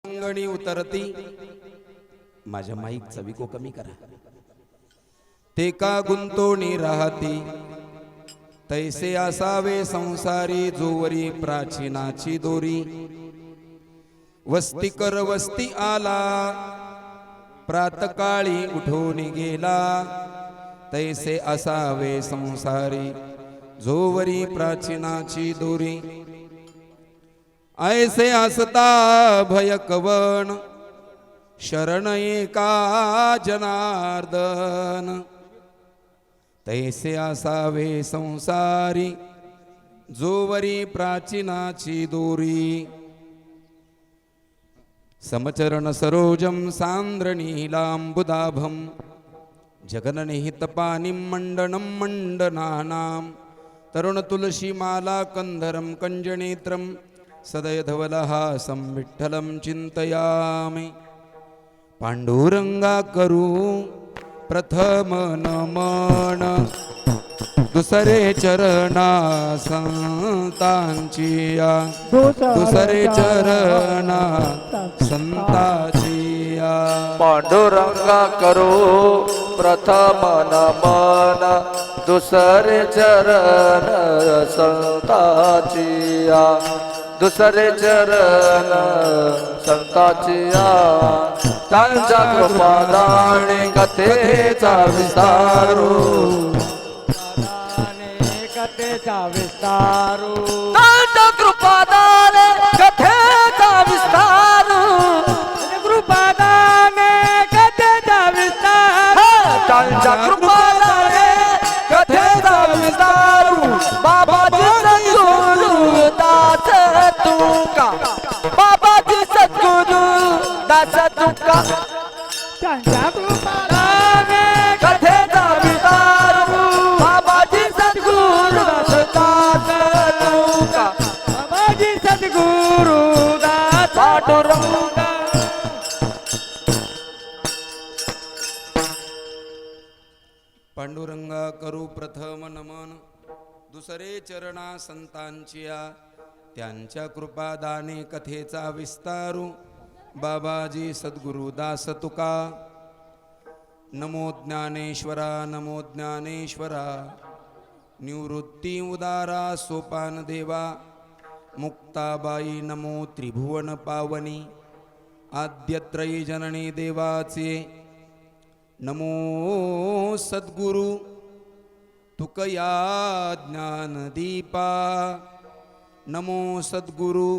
अंगणी उतरती माझ्या माईकचा विको कमी करा ते का गुंतोणी राहती तैसे असावे संसारी जोवरी प्राचीनाची दोरी वस्ती कर वस्ती आला प्रातकाळी उठून गेला तैसे असावे संसारी जोवरी प्राचीनाची दोरी ऐसे असता भय कवन शरण एका जनार्दन तैसे असावे संसारी जोवरी प्राचीनाची दोरी समचरण सरोजम सांद्र नीलांबुदाभम जगननिहितपानिं मंडनं मंडनानां तरुण तुलसी माला कंधरम कंजनेत्रम सदयधवलहासं विठ्ठलं चिंतयामि पांडुरंगा करू प्रथम नमन दुसरे चरणा संतांचिया दुसरे चरणा संतांचिया पांडुरंगा करो प्रथम नमन दुसरे चरण संतांचिया दुसरे चरण संतांचिया त्यांच्या कृपादाने कथेचा विस्तारू कथेचा विस्तारू त्यांच्या कृपादाने कथेचा विस्तारू कृपादाने कथेचा विस्तारू त्यांच्या कृपादाने कथेचा विस्तारू बाबाजी सद्गुरु दास तुका बाबाजी सद्गुरु दास तुका त्यांच्या कृपादाने कथेचा विस्तारू बाबाजी सद्गुरु दास तुका बाबाजी सद्गुरु दास पांडुरंग पांडुरंगा करू प्रथम नमन दुसरे चरणा संतांचिया त्यांच्या कृपादाने कथेचा विस्तारू बाबाजी सद्गुरु दास तुका नमो ज्ञानेश्वरा नमो ज्ञानेश्वरा निवृत्ती उदारा सोपान देवा मुक्ताबाई नमो त्रिभुवन पावनी आद्यत्रयी जननी देवाचे नमो सद्गुरु तुकया ज्ञानदीपा नमो सद्गुरु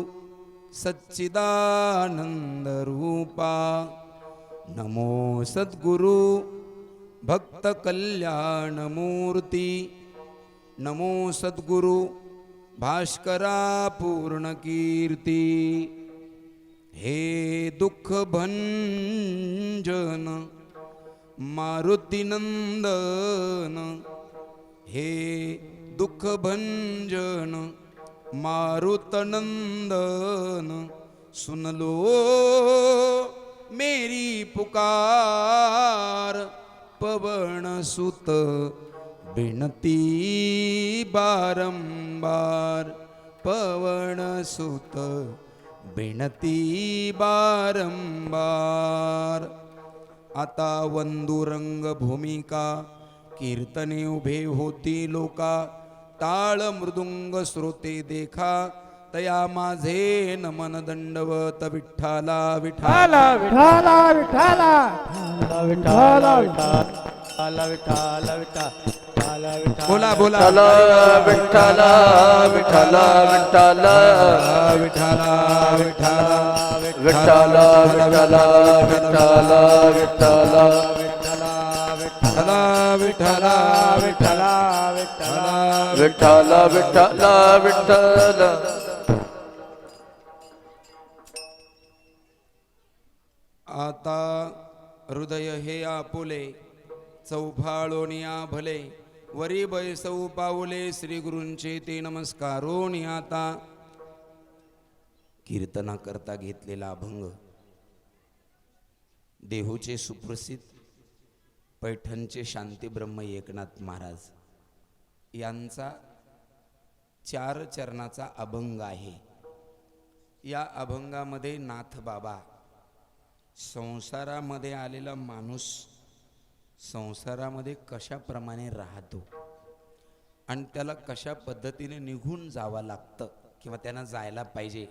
सच्चिदानंद रूपा नमो सद्गुरु भक्त कल्याण मूर्ती नमो सद्गुरु भास्करा पूर्ण कीर्ती हे दुःख भंजन मारुती नंदन हे दुःख भंजन मारुतनंदन सुन लो मेरी पुकार पवन सुत बिनती बारंबार पवन सुत बिनती बारंबार आता वंदुरंग भूमिका कीर्तने उभे होती लोका ताळ मृदुंग श्रोते देखा तया माझे नमन दंडवत विठ्ठला विठ्ठला विठाला विठाला विठाला विठाला विठाला विठाला बोला बोला विठ्ठला विठ्ठला विठ्ठला विठ्ठला विठ्ठला विठ्ठला विठ्ठला विठ्ठला विठ्ठला विठ्ठला विठ्ठला विठ्ठला विठ्ठला विठ्ठला आता हृदय हे आपुले चौफाळोनिया भले वरी बैसौ पाऊले श्री गुरूंचे ते नमस्कारोनी आता कीर्तना करता घेतलेला अभंग देहूचे सुप्रसिद्ध पैठणचे शांती ब्रह्म एकनाथ महाराज यांचा 4 चरणाचा अभंग आहे. या अभंगामध्ये नाथ बाबा संसारामध्ये आलेला माणूस संसारामध्ये कशाप्रमाणे राहतो आणि त्याला कशा पद्धतीने निघून जावं लागतं किंवा त्यांना जायला पाहिजे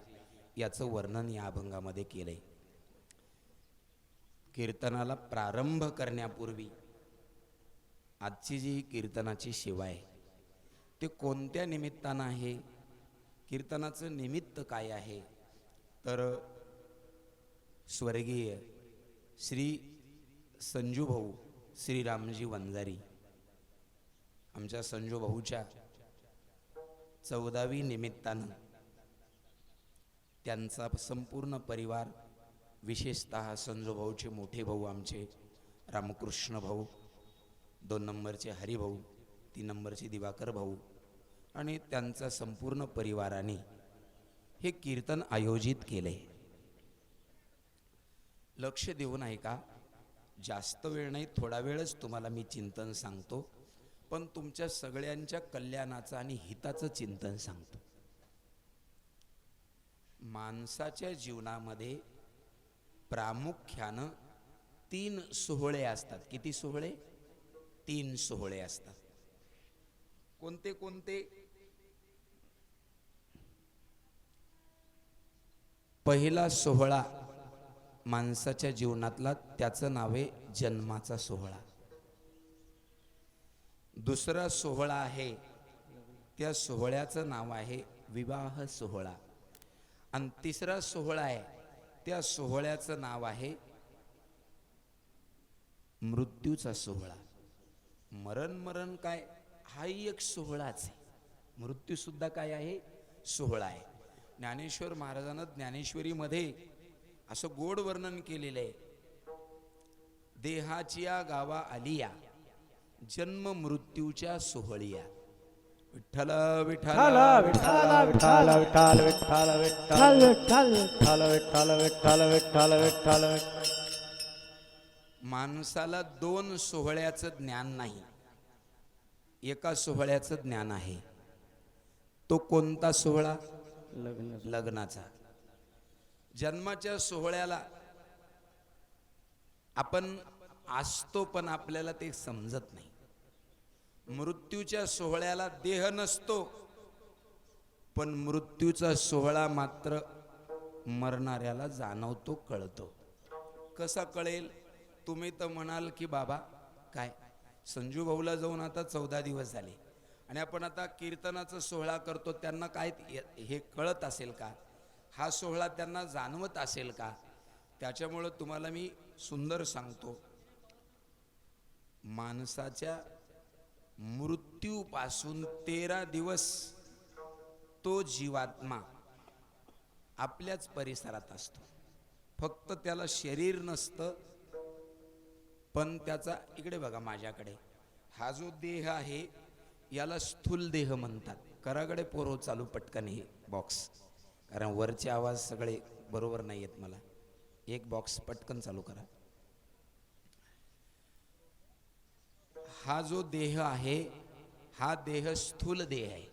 याचं वर्णन या अभंगामध्ये केलंय. कीर्तनाला प्रारंभ करण्यापूर्वी आजची जी कीर्तनाची सेवा आहे ते कोणत्या निमित्तानं आहे, कीर्तनाचं निमित्त काय आहे, तर स्वर्गीय श्री संजू भाऊ श्रीरामजी वंजारी आमच्या संजू भाऊच्या 14वी निमित्तानं त्यांचा संपूर्ण परिवार, विशेषतः संजू भाऊचे मोठे भाऊ आमचे रामकृष्ण भाऊ, 2 नंबरचे हरिभाऊ, 3 नंबरचे दिवाकर भाऊ आणि त्यांचा संपूर्ण परिवाराने हे कीर्तन आयोजित केले. लक्ष देऊन ऐका, जास्त वेळ नाही, थोडा वेळच तुम्हाला मी चिंतन सांगतो, पण तुमच्या सगळ्यांच्या कल्याणाचं आणि हिताचं चिंतन सांगतो. माणसाच्या जीवनामध्ये प्रामुख्यानं 3 सोहळे असतात. किती सोहळे? 3 सोहळे असतात. कोणते कोणते? पहिला सोहळा माणसाच्या जीवनातला त्याचं नाव आहे जन्माचा सोहळा. दुसरा सोहळा आहे त्या सोहळ्याचं नाव आहे विवाह सोहळा. आणि तिसरा सोहळा आहे त्या सोहळ्याचं नाव आहे मृत्यूचा सोहळा. मरण काय, हाही एक सोहळाच आहे. मृत्यू सुद्धा काय आहे? सोहळा आहे. ज्ञानेश्वर महाराजांना ज्ञानेश्वरीमध्ये असं गोड वर्णन केलेलं आहे. देहाच्या गावा आलिया जन्म मृत्यूच्या सोहळिया. विठ्ठल विठ्ठल विठ्ठल विठ्ठल विठ्ठल विठ्ठल विठ्ठल विठ्ठल विठ्ठल विठ्ठल विठ्ठल विठ्ठल विठ्ठल. माणसाला 2 सोहळ्याचं ज्ञान नाही, एका सोहळ्याचं ज्ञान आहे. तो कोणता सोहळा? लग्नाचा. जन्माच्या सोहळ्याला आपण असतो पण आपल्याला ते समजत नाही. मृत्यूच्या सोहळ्याला देह नसतो पण मृत्यूचा सोहळा मात्र मरणाऱ्याला जाणवतो, कळतो. कसा कळेल? तुम्ही तर म्हणाल की बाबा काय संजू भाऊला जाऊन आता 14 दिवस झाले आणि आपण आता कीर्तनाचा सोहळा करतो, त्यांना काय हे कळत असेल का? हा सोहळा त्यांना जाणवत असेल का? त्याच्यामुळं तुम्हाला मी सुंदर सांगतो, माणसाच्या मृत्यूपासून 13 दिवस तो जीवात्मा आपल्याच परिसरात असतो. फक्त त्याला शरीर नसतं, पण त्याचा, इकडे बघा माझ्याकडे, हा जो देह आहे याला स्थूल देह म्हणतात. कराकडे पोरो चालू पटकन हे बॉक्स, कारण वरचे आवाज सगळे बरोबर नाही आहेत मला. एक बॉक्स पटकन चालू करा. हा जो देह आहे हा देह स्थूल देह आहे.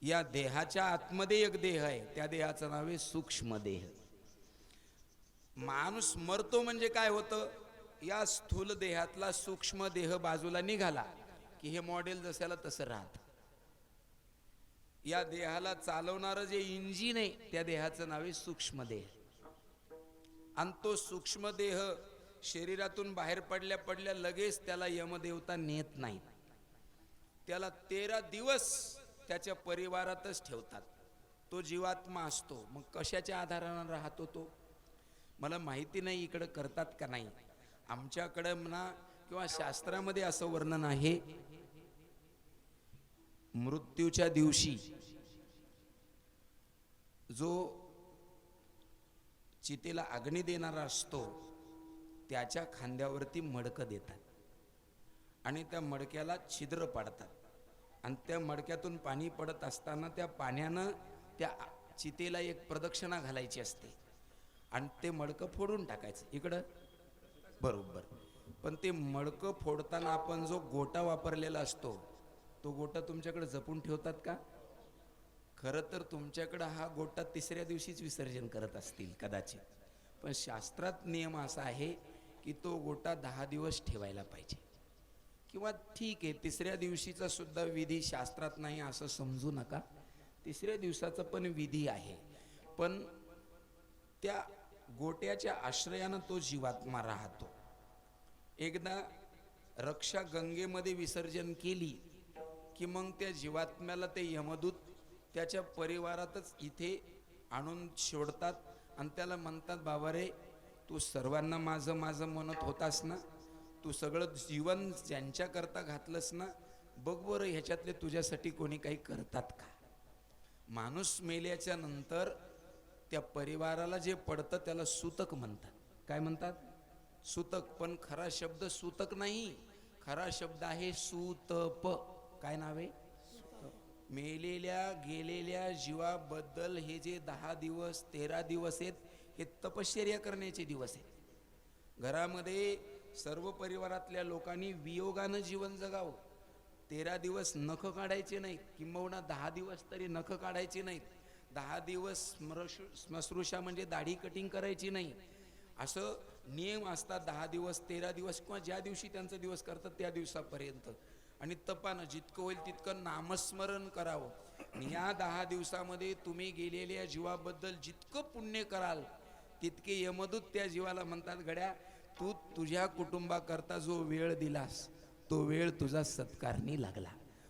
या देहाच्या आतमध्ये एक देह आहे, त्या देहाचं नाव आहे सूक्ष्म देह. माणूस मरतो म्हणजे काय होतं? या स्थूल देहातला सूक्ष्म देह बाजूला निघाला की हे मॉडेल जशाला तसं राहत. या देहाला चालवणारं जे इंजिन आहे त्या देहाचं नाव आहे सूक्ष्म देह. आणि तो सूक्ष्म देह शरीरातून बाहेर पडल्या पडल्या लगेच त्याला यमदेवता नेत नाही. त्याला 13 दिवस त्याच्या परिवारातच ठेवतात. तो जीवात्मा असतो. मग कशाच्या आधारानं राहतो तो? मला माहिती नाही इकडं करतात का नाही. आमच्याकडे म्हणा किंवा शास्त्रामध्ये असं वर्णन आहे, मृत्यूच्या दिवशी जो चितेला अग्नी देणारा असतो त्याच्या खांद्यावरती मडकं देतात आणि त्या मडक्याला छिद्र पाडतात आणि त्या मडक्यातून पाणी पडत असताना त्या पाण्यानं त्या चितेला एक प्रदक्षिणा घालायची असते आणि ते मडकं फोडून टाकायचं इकडं. बरोबर. पण ते मडकं फोडताना आपण जो गोटा वापरलेला असतो तो गोटा तुमच्याकडे जपून ठेवतात का? खरं तर तुमच्याकडं हा गोटा तिसऱ्या दिवशीच विसर्जन करत असतील कदाचित, पण शास्त्रात नियम असा आहे की तो गोटा 10 दिवस ठेवायला पाहिजे. किंवा ठीक आहे, तिसऱ्या दिवशीचा सुद्धा विधी शास्त्रात नाही असं समजू नका, तिसऱ्या दिवसाचा पण विधी आहे. पण त्या गोट्याच्या आश्रयानं तो जीवात्मा राहतो. एकदा रक्षा गंगेमध्ये विसर्जन केली की मग त्या जीवात्म्याला ते यमदूत त्याच्या परिवारातच इथे आणून सोडतात आणि त्याला म्हणतात, बाबा रे, तू सर्वांना माझं माझं म्हणत होतास ना, तू सगळं जीवन ज्यांच्याकरता घातलंस ना, बघ बरं ह्याच्यातले तुझ्यासाठी कोणी काही करतात का. माणूस मेल्याच्या नंतर त्या परिवाराला जे पडतं त्याला सूतक म्हणतात. काय म्हणतात? सूतक. पण खरा शब्द सूतक नाही, खरा शब्द आहे सूतप. काय नाव आहे? मेलेल्या गेलेल्या जीवाबद्दल हे जे 10 दिवस 13 दिवस आहेत, हे तपश्चर्या करण्याचे दिवस आहेत. घरामध्ये सर्व परिवारातल्या लोकांनी वियोगानं जीवन जगावं. 13 दिवस नख काढायचे नाहीत, किंबहुना 10 दिवस तरी नख काढायचे नाहीत. 10 दिवस श्मश्रूषा म्हणजे दाढी कटिंग करायची नाही, असं नियम असतात. 10 दिवस 13 दिवस किंवा ज्या दिवशी त्यांचा दिवस करतात त्या दिवसापर्यंत. आणि तपानं जितकं होईल तितकं नामस्मरण करावं. या 10 दिवसामध्ये तुम्ही गेलेल्या जीवाबद्दल जितकं पुण्य कराल तितके यमदूत त्या जीवाला म्हणतात, गड्या तू तुझ्या कुटुंबाकरता जो वेळ दिलास तो वेळ तुझा सत्कारणी लागला.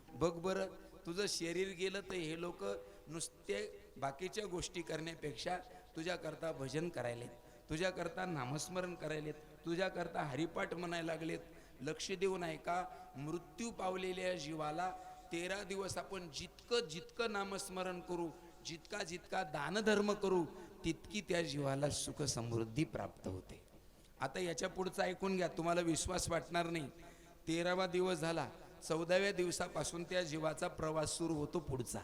बघ बरं, तुझं शरीर गेलं तर हे लोक नुसते बाकीच्या गोष्टी करण्यापेक्षा तुझ्याकरता भजन करायलेत, तुझ्याकरता नामस्मरण करायलेत, तुझ्याकरता हरिपाठ म्हणायला लागलेत. लक्ष देऊन ऐका, मृत्यू पावलेल्या जीवाला 13 दिवस आपण जितकं जितकं नामस्मरण करू, जितका जितका दानधर्म करू, तितकी त्या जीवाला सुख समृद्धी प्राप्त होते. आता याच्या पुढचं ऐकून घ्या, तुम्हाला विश्वास वाटणार नाही. 13वा दिवस झाला, 14व्या दिवसापासून त्या जीवाचा प्रवास सुरू होतो पुढचा.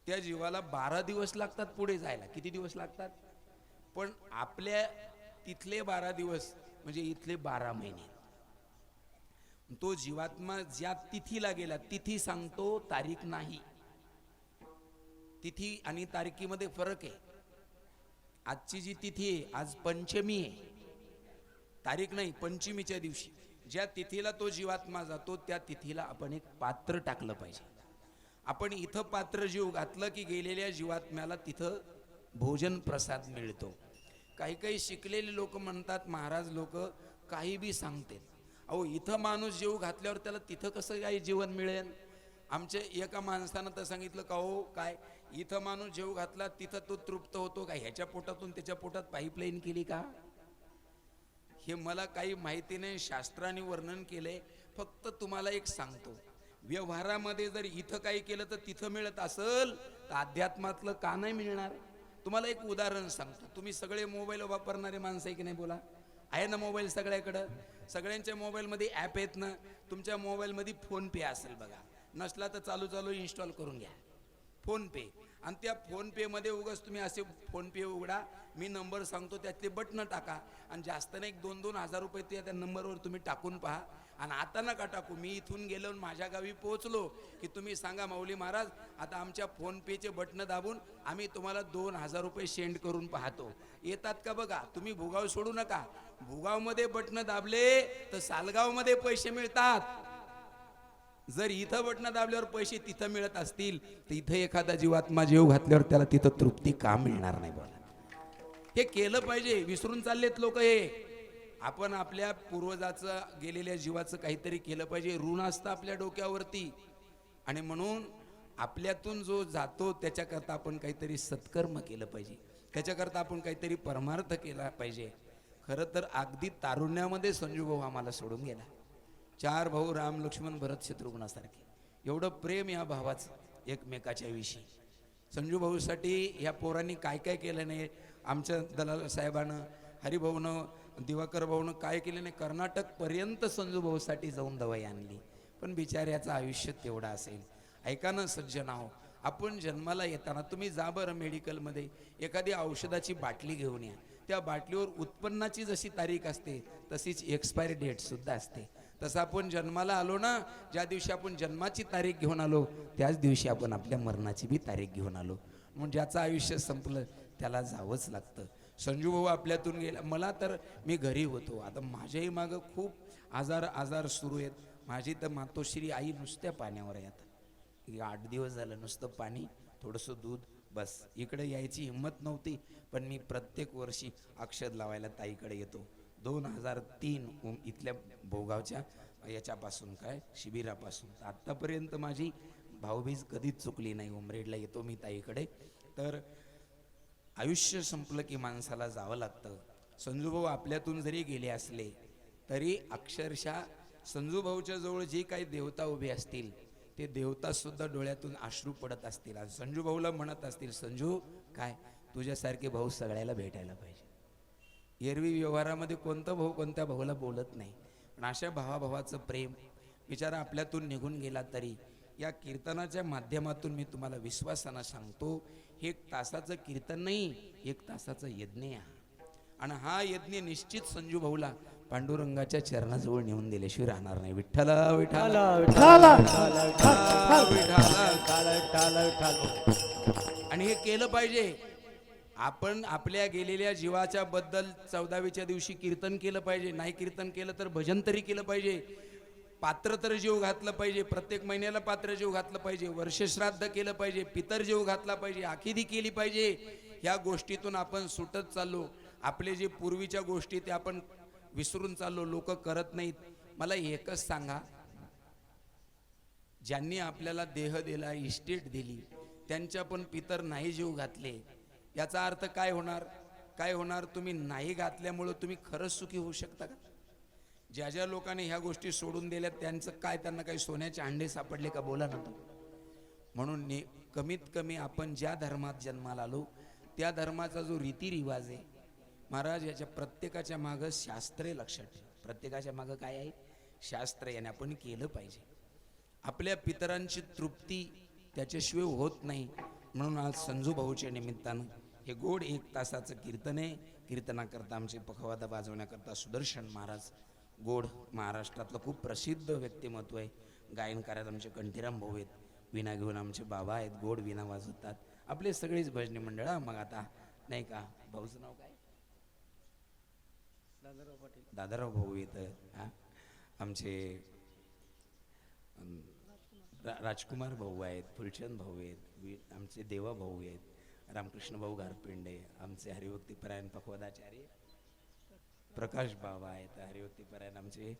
त्या जीवाला 12 दिवस लागतात पुढे जायला. किती दिवस लागतात? पण आपल्या तिथले 12 दिवस म्हणजे इथले 12 महिने. तो जीवात्मा ज्या तिथीला गेला, तिथी सांगतो, तारीख नाही. तिथी आणि तारखेमध्ये फरक आहे. आजची जी तिथी आहे, आज पंचमी आहे, तारीख नाही. पंचमीच्या दिवशी ज्या तिथीला तो जीवात्मा जातो त्या तिथीला आपण एक पात्र टाकलं पाहिजे. आपण इथं पात्र जीव घातलं की गेलेल्या जीवात्म्याला तिथं भोजन प्रसाद मिळतो. काही काही शिकलेले लोक म्हणतात, महाराज लोक काही बी सांगतात, अहो इथं माणूस जीव घातल्यावर त्याला तिथं कसं काही जीवन मिळेल. आमच्या एका माणसानं तर सांगितलं, का हो काय इथं माणूस जीव घातला तिथं तो तृप्त होतो का? ह्याच्या पोटातून त्याच्या पोटात पाईपलाईन केली का? हे मला काही माहिती नाही, शास्त्राने वर्णन केलंय. फक्त तुम्हाला एक सांगतो, व्यवहारामध्ये जर इथं काही केलं तर तिथं मिळत असेल तर अध्यात्मातलं का नाही मिळणार? तुम्हाला एक उदाहरण सांगतो. तुम्ही सगळे मोबाईल वापरणारे माणसं आहे की नाही? बोला, आहे ना मोबाईल सगळ्याकडं? सगळ्यांच्या मोबाईलमध्ये ॲप आहेत ना? तुमच्या मोबाईलमध्ये फोन पे असेल बघा, नसला तर चालू चालू इन्स्टॉल करून घ्या फोन पे. आणि त्या फोन पेमध्ये उगाच तुम्ही असे फोन पे उघडा, मी नंबर सांगतो त्यातले बटणं टाका आणि जास्त नाही 2-2 हजार रुपये त्या नंबरवर तुम्ही टाकून पहा. आणि आता नका टाकू. मी इथून गेलो माझ्या गावी पोहोचलो की तुम्ही सांगा, माऊली महाराज आता आमच्या फोन पेचे बटणं दाबून आम्ही तुम्हाला 2,000 रुपये सेंड करून पाहतो. येतात का बघा. तुम्ही भुगाव सोडू नका. भुगावमध्ये बटणं दाबले तर सालगावमध्ये पैसे मिळतात. जर इथं बटणं दाबल्यावर पैसे तिथं मिळत असतील तर इथं एखादा जीवात्मा जीव घातल्यावर त्याला तिथं तृप्ती का मिळणार नाही? बोला, हे केलं पाहिजे. विसरून चाललेत लोक हे. आपण आपल्या पूर्वजाचं गेलेल्या जीवाचं काहीतरी केलं पाहिजे. ऋण असतं आपल्या डोक्यावरती आणि म्हणून आपल्यातून जो जातो त्याच्याकरता आपण काहीतरी सत्कर्म केलं पाहिजे, त्याच्याकरता आपण काहीतरी परमार्थ केला पाहिजे. खरं तर अगदी तारुण्यामध्ये संजू भाऊ आम्हाला सोडून गेला. 4 भाऊ, राम लक्ष्मण भरत शत्रुघ्नासारखे. एवढं प्रेम या भावाचं एकमेकाच्या विषयी. संजू भाऊसाठी ह्या पोरांनी काय काय केलं नाही. आमच्या दलाल साहेबानं, हरिभाऊनं, दिवाकर भाऊनं काय केलं नाही. कर्नाटकपर्यंत संजू भाऊसाठी जाऊन दवाई आणली. पण बिचाऱ्याचं आयुष्य तेवढं असेल. ऐका ना सज्जनाहो, आपण जन्माला येताना तुम्ही जा बरं मेडिकलमध्ये, एखादी औषधाची बाटली घेऊन या. त्या बाटलीवर उत्पन्नाची जशी तारीख असते तशीच एक्सपायरी डेट सुद्धा असते. तसं आपण जन्माला आलो ना, ज्या दिवशी आपण जन्माची तारीख घेऊन आलो त्याच दिवशी आपण आपल्या मरणाची बी तारीख घेऊन आलो. म्हणून ज्याचं आयुष्य संपलं त्याला जावंच लागतं. संजू भाऊ आपल्यातून गेला. मला तर मी घरी होतो, आता माझ्याही मागं खूप आजार सुरू आहेत. माझी तर मातोश्री आई नुसत्या पाण्यावर आहे. आता 8 दिवस झालं नुसतं पाणी, थोडंसं दूध, बस. इकडे यायची हिंमत नव्हती, पण मी प्रत्येक वर्षी अक्षद लावायला ताईकडे येतो. 2003 इथल्या भोगावच्या याच्यापासून काय शिबिरापासून आत्तापर्यंत माझी भाऊबीज कधीच चुकली नाही. उमरेडला येतो मी ताईकडे. तर आयुष्य संपलं की माणसाला जावं लागतं. संजूभाऊ आपल्यातून जरी गेले असले तरी अक्षरशः संजूभाऊच्या जवळ जे काही देवता उभे असतील ते देवता सुद्धा डोळ्यातून अश्रू पडत असतील आणि संजूभाऊला म्हणत असतील, संजू काय तुझ्यासारखे भाऊ सगळ्याला भेटायला पाहिजे. एरवी व्यवहारामध्ये कोणता भाऊ कोणत्या भाऊला बोलत नाही, पण अशा भावाभावाचं प्रेम बिचारा आपल्यातून निघून गेला तरी या कीर्तनाच्या माध्यमातून मी तुम्हाला विश्वासानं सांगतो, हे 1 तासाचं कीर्तन नाही, 1 तासाचं यज्ञ आहे. आणि हा यज्ञ निश्चित संजू भाऊला पांडुरंगाच्या चरणाजवळ नेऊन दिल्याशिवाय राहणार नाही. विठ्ठल विठ्ठल आणि हे केलं पाहिजे. आपण आपल्या गेलेल्या जीवाच्या बद्दल 14वीच्या दिवशी कीर्तन केलं पाहिजे. नाही कीर्तन केलं तर भजन तरी केलं पाहिजे. पात्र तर जीव घातलं पाहिजे. प्रत्येक महिन्याला पात्र जीव घातलं पाहिजे. वर्षश्राद्ध केलं पाहिजे. पितर जीव घातला पाहिजे. आखिदी केली पाहिजे. ह्या गोष्टीतून आपण सुटत चाललो. आपले जे पूर्वीच्या गोष्टी ते आपण विसरून चाललो. लोक करत नाहीत. मला एकच सांगा, ज्यांनी आपल्याला देह दिला, इस्टेट दिली, त्यांच्या पण पितर नाही जीव घातले, याचा अर्थ काय होणार? काय होणार? तुम्ही नाही घातल्यामुळं तुम्ही खरंच सुखी होऊ शकता का? ज्या ज्या लोकांनी ह्या गोष्टी सोडून दिल्या त्यांचं काय, त्यांना काही सोन्याचे अंडे सापडले का? बोला ना. म्हणून कमीत कमी आपण ज्या धर्मात जन्माला आलो त्या धर्माचा जो रीतिरिवाज आहे महाराज, याच्या प्रत्येकाच्या मागं शास्त्र आहे. लक्षात ठेवा, प्रत्येकाच्या मागं काय आहे? शास्त्र. याने आपण केलं पाहिजे. आपल्या पितरांची तृप्ती त्याच्याशिवाय होत नाही. म्हणून आज संजू भाऊच्या निमित्तानं हे गोड 1 तासाचं कीर्तन आहे. कीर्तनाकरता आमचे पखवादा वाजवण्याकरता सुदर्शन महाराज, गोड महाराष्ट्रातलं खूप प्रसिद्ध व्यक्तिमत्व आहे. गायन करायला आमचे कंठीराम भाऊ आहेत. विणा घेऊन आमचे बाबा आहेत, गोड विणा वाजवतात. आपले सगळेच भजनी मंडळ. मग आता नाही का, भाऊचं नाव काय? दादाराव भाऊ येतं. हा, आमचे राजकुमार भाऊ आहेत, फुलचंद भाऊ आहेत, आमचे देवा भाऊ आहेत, रामकृष्ण भाऊ गारपिंडे, आमचे हरिभक्तीपरायण पखवादाचार्य प्रकाश बाबा आहेत, हरिभक्तीपरायण आमचे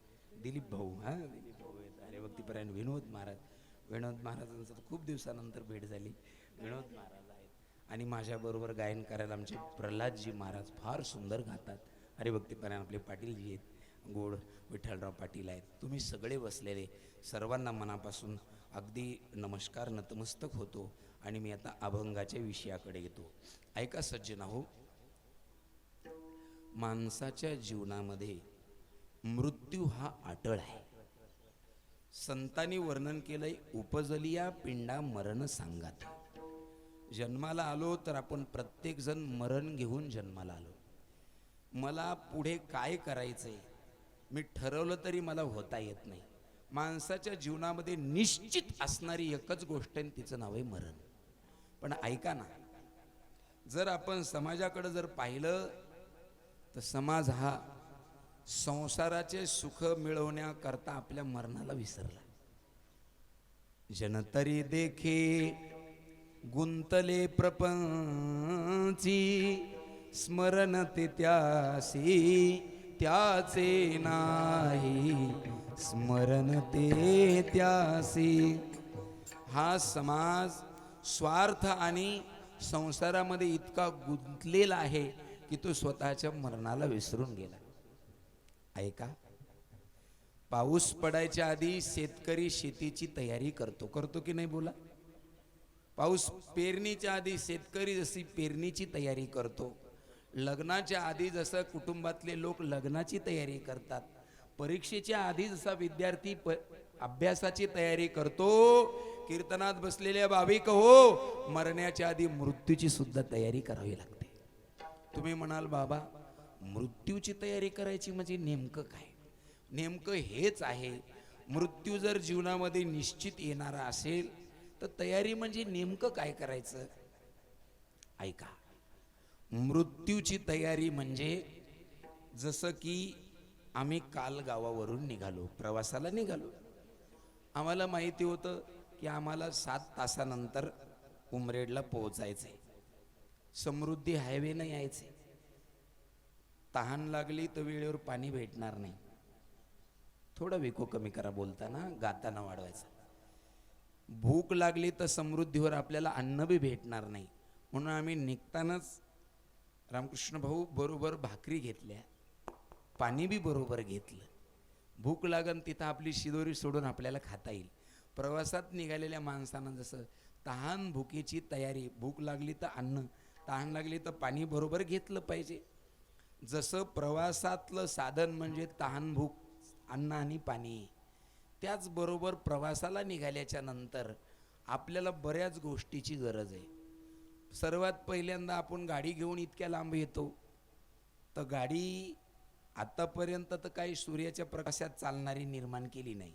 दिलीप भाऊ, दिलीप भाऊ आहेत, हरिभक्तीपरायण विनोद महाराजांचं खूप दिवसानंतर भेट झाली. विनोद महाराज आहेत. आणि माझ्याबरोबर गायन करायला आमचे प्रल्हादजी महाराज फार सुंदर गातात. हरिभक्तीपरायण आपले पाटीलजी आहेत, गोड विठ्ठलराव पाटील आहेत. तुम्ही सगळे बसलेले सर्वांना मनापासून अगदी नमस्कार, नतमस्तक होतो. आणि मी आता अभंगाच्या विषयाकडे येतो. ऐका सज्जनाहो, माणसाच्या जीवनामध्ये मृत्यू हा अटळ आहे. संतांनी वर्णन केलंय, उपजलिया पिंडा मरण सांगात. जन्माला आलो तर आपण प्रत्येक जण मरण घेऊन जन्माला आलो. मला पुढे काय करायचंय मी ठरवलं तरी मला होता येत नाही. माणसाच्या जीवनामध्ये निश्चित असणारी एकच गोष्ट आहे, तिचं नाव आहे मरण. पण ऐका ना, जर आपण समाजाकडे जर पाहिलं तर समाज हा संसाराचे सुख मिळवण्याकरता आपल्या मरणाला विसरला. जनतरी देखे गुंतले प्रपंची, स्मरण ते त्यासी त्याचे नाही, स्मरण ते त्यासी. हा समाज स्वार्थ आणि संसारामध्ये इतका गुंतलेला आहे की तो स्वतःच्या मरणाला विसरून गेला. ऐका, पाऊस पडायच्या आधी शेतकरी शेतीची तयारी करतो की नाही? बोला. पाऊस पेरणीच्या आधी शेतकरी जशी पेरणीची तयारी करतो, लग्नाच्या आधी जसं कुटुंबातले लोक लग्नाची तयारी करतात, परीक्षेच्या आधी जसा विद्यार्थी अभ्यासाची तयारी करतो, कीर्तनात बसलेल्या भाविक हो, मरण्याच्या आधी मृत्यूची सुद्धा तयारी करावी लागते. तुम्ही म्हणाल बाबा मृत्यूची तयारी करायची म्हणजे नेमकं काय? नेमकं हेच आहे. मृत्यू जर जीवनामध्ये निश्चित येणारा असेल तर तयारी म्हणजे नेमकं काय करायचं? ऐका, मृत्यूची तयारी म्हणजे जसं की आम्ही काल गावावरून निघालो, प्रवासाला निघालो. आम्हाला माहिती होतं की आम्हाला 7 तासानंतर उमरेडला पोहोचायचंय. समृद्धी हायवेनं यायचे. तहान लागली तर वेळेवर पाणी भेटणार नाही. थोडा वेको कमी करा बोलताना, गाताना वाढवायचा. भूक लागली तर समृद्धीवर आपल्याला अन्न बी भेटणार नाही. म्हणून आम्ही निघतानाच रामकृष्ण भाऊ बरोबर भाकरी घेतल्या, पाणी बी बरोबर घेतलं. भूक लागन तिथं आपली शिदोरी सोडून आपल्याला खाता येईल. प्रवासात निघालेल्या माणसांना जसं तहान भुकेची तयारी, भूक लागली तर अन्न, तहान लागली तर पाणी बरोबर घेतलं पाहिजे. जसं प्रवासातलं साधन म्हणजे तहान भूक, अन्न आणि पाणी, त्याचबरोबर प्रवासाला निघाल्याच्या नंतर आपल्याला बऱ्याच गोष्टीची गरज आहे. सर्वात पहिल्यांदा आपण गाडी घेऊन इतक्या लांब येतो तर गाडी आतापर्यंत तर काही सूर्याच्या प्रकाशात चालणारी निर्माण केली नाही.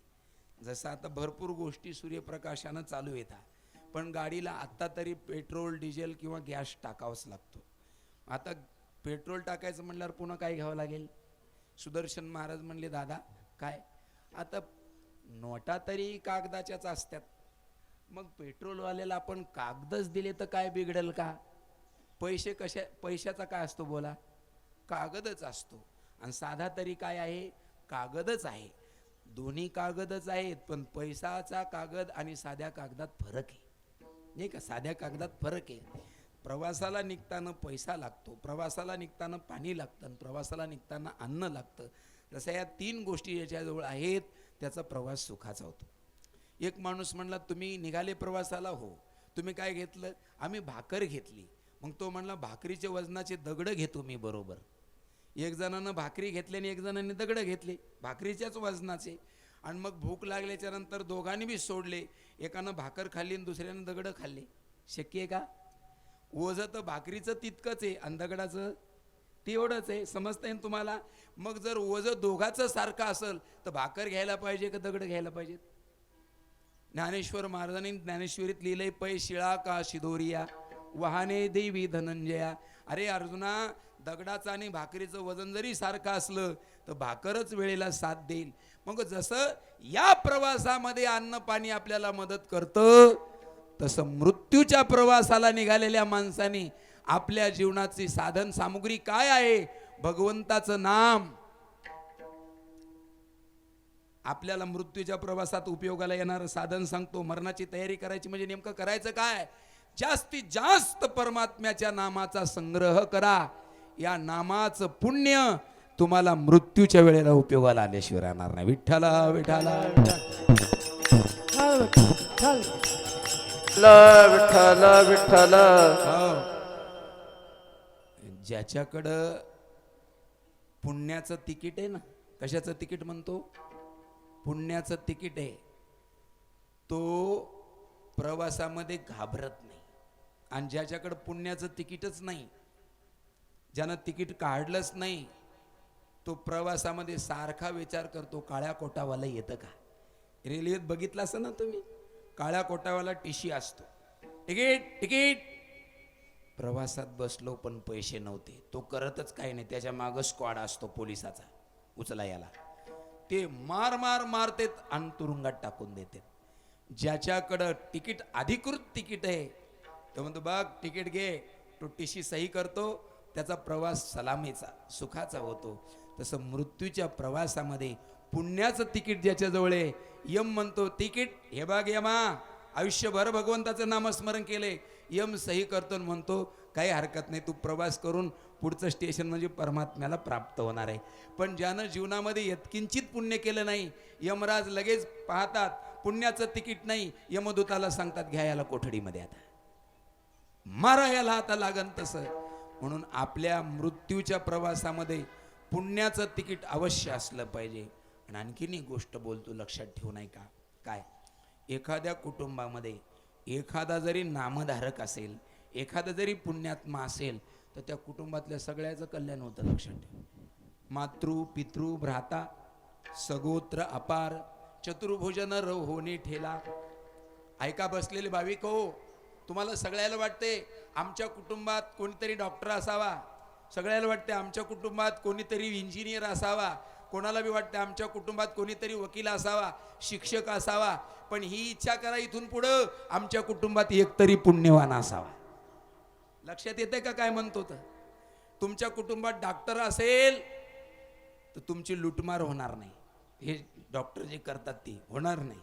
जसं आता भरपूर गोष्टी सूर्यप्रकाशानं चालू येतात, पण गाडीला आत्ता तरी पेट्रोल, डिझेल किंवा गॅस टाकावाच लागतो. आता पेट्रोल टाकायचं म्हटल्यावर पुन्हा काय घ्यावं लागेल? सुदर्शन महाराज म्हणले, दादा काय आता नोटा तरी कागदाच्याच असतात, मग पेट्रोलवाल्याला आपण कागदच दिले तर काय बिघडेल का? पैशाचा काय असतो बोला? कागदच असतो. आणि साधा तरी काय आहे? कागदच आहे. दोन्ही कागदच आहेत, पण पैशाचा कागद आणि साध्या कागदात फरक आहे, नाही का? साध्या कागदात फरक आहे. प्रवासाला निघताना पैसा लागतो, प्रवासाला निघताना पाणी लागतं, प्रवासाला निघताना अन्न लागतं. जसं या 3 गोष्टी याच्याजवळ आहेत, त्याचा प्रवास सुखाचा होतो. एक माणूस म्हणला, तुम्ही निघाले प्रवासाला? हो. तुम्ही काय घेतलं? आम्ही भाकर घेतली. मग तो म्हणला, भाकरीचे वजनाचे दगड घेतो मी बरोबर. एक जणानं भाकरी घेतली आणि एक जणांनी दगड घेतले भाकरीच्याच वजनाचे. आणि मग भूक लागल्याच्या नंतर दोघांनी बी सोडले. एकानं भाकर खाल्ली आणि दुसऱ्यानं दगड खाल्ले. शक्य आहे का? ओझं तर भाकरीचं तितकंच आहे आणि दगडाचं तेवढंच आहे. समजतंय ना तुम्हाला? मग जर ओझं दोघाचं सारखं असेल तर भाकर घ्यायला पाहिजे का दगड घ्यायला पाहिजेत? ज्ञानेश्वर महाराजांनी ज्ञानेश्वरीत लिहिलंय, पै शिळा का शिदोरिया वाहने देवी धनंजया. अरे अर्जुना, दगडाचं आणि भाकरीचं वजन जरी सारखं असलं तर भाकरच वेळेला साथ देईल. मग जसं या प्रवासामध्ये अन्न पाणी आपल्याला मदत करतं, तसं मृत्यूच्या प्रवासाला निघालेल्या माणसाने आपल्या जीवनाची साधन सामुग्री काय आहे? भगवंताचं नाम. आपल्याला मृत्यूच्या प्रवासात उपयोगाला येणारं साधन सांगतो. मरणाची तयारी करायची म्हणजे नेमकं करायचं काय? जास्तीत जास्त परमात्म्याच्या नामाचा संग्रह करा. या नामाचं पुण्य तुम्हाला मृत्यूच्या वेळेला उपयोगाला आल्याशिवाय राहणार नाही. विठ्ठला विठ्ठला विठ्ठला विठ्ठला. ज्याच्याकडं पुण्याचं तिकीट आहे ना, कशाचं तिकीट म्हणतो? पुण्याचं तिकीट आहे, तो प्रवासामध्ये घाबरत नाही. आणि ज्याच्याकडं पुण्याचं तिकीटच नाही, ज्यानं तिकीट काढलंच नाही, तो प्रवासामध्ये सारखा विचार करतो, काळ्या कोटावाला येतं का? रेल्वेत बघितलं असं ना तुम्ही, काळ्या कोटावाला टीशी असतो, तिकीट तिकीट. प्रवासात बसलो पण पैसे नव्हते, तो करतच काही नाही, त्याच्या मागं स्क्वॉड असतो पोलिसाचा उचला याला. ते मार मार मारतेत आणि तुरुंगात टाकून देते. ज्याच्याकडं तिकीट, अधिकृत तिकीट आहे, तो म्हणतो बघ तिकीट घे, तो टीशी सही करतो, त्याचा प्रवास सलामीचा सुखाचा होतो. तसं मृत्यूच्या प्रवासामध्ये पुण्याचं तिकीट ज्याच्याजवळ आहे, यम म्हणतो तिकीट हे बघ यमा, आयुष्यभर भगवंताचं नामस्मरण केले, यम सही करतो म्हणतो काही हरकत नाही, तू प्रवास करून पुढचं स्टेशन म्हणजे परमात्म्याला प्राप्त होणार आहे. पण ज्यानं जीवनामध्ये यत्किंचित पुण्य केलं नाही, यमराज लगेच पाहतात पुण्याचं तिकीट नाही, यमदूताला सांगतात घ्या याला कोठडीमध्ये, आता मारा याला आता लागन तसं. म्हणून आपल्या मृत्यूच्या प्रवासामध्ये पुण्याचं तिकीट अवश्य असलं पाहिजे. आणि आणखीन एक गोष्ट बोलतो, लक्षात ठेवू नाही का? काय? एखाद्या कुटुंबामध्ये एखादा जरी नामधारक असेल, एखादा जरी पुण्यात्मा असेल, तर त्या कुटुंबातल्या सगळ्याचं कल्याण होतं. लक्षात ठेव. मातृ पितृ भ्राता सगोत्र अपार चतुर्भुजन होणे ठेला. ऐका बसलेले भाविक हो, तुम्हाला सगळ्याला वाटते आमच्या कुटुंबात कोणीतरी डॉक्टर असावा, सगळ्याला वाटते आमच्या कुटुंबात कोणीतरी इंजिनियर असावा, कोणाला बी वाटते आमच्या कुटुंबात कोणीतरी वकील असावा, शिक्षक असावा. पण ही इच्छा करा इथून पुढं आमच्या कुटुंबात एकतरी पुण्यवान असावा. लक्षात येते का काय म्हणतो? तर तुमच्या कुटुंबात डॉक्टर असेल तर तुमची लुटमार होणार नाही, हे डॉक्टर जे करतात ते होणार नाही.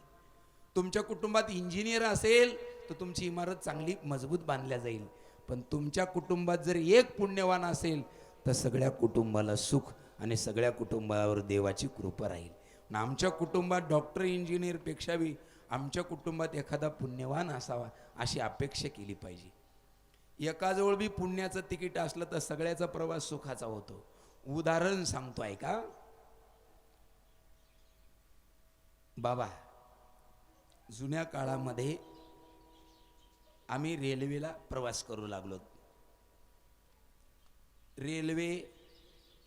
तुमच्या कुटुंबात इंजिनियर असेल तर तुमची इमारत चांगली मजबूत बांधल्या जाईल. पण तुमच्या कुटुंबात जर एक पुण्यवान असेल तर सगळ्या कुटुंबाला सुख आणि सगळ्या कुटुंबावर देवाची कृपा राहील. आणि आमच्या कुटुंबात डॉक्टर इंजिनियर पेक्षा बी आमच्या कुटुंबात एखादा पुण्यवान असावा अशी अपेक्षा केली पाहिजे. एकाजवळ बी पुण्याचं तिकीट असलं तर सगळ्याचा प्रवास सुखाचा होतो. उदाहरण सांगतो ऐका. बाबा, जुन्या काळामध्ये आम्ही रेल्वेला प्रवास करू लागलो. रेल्वे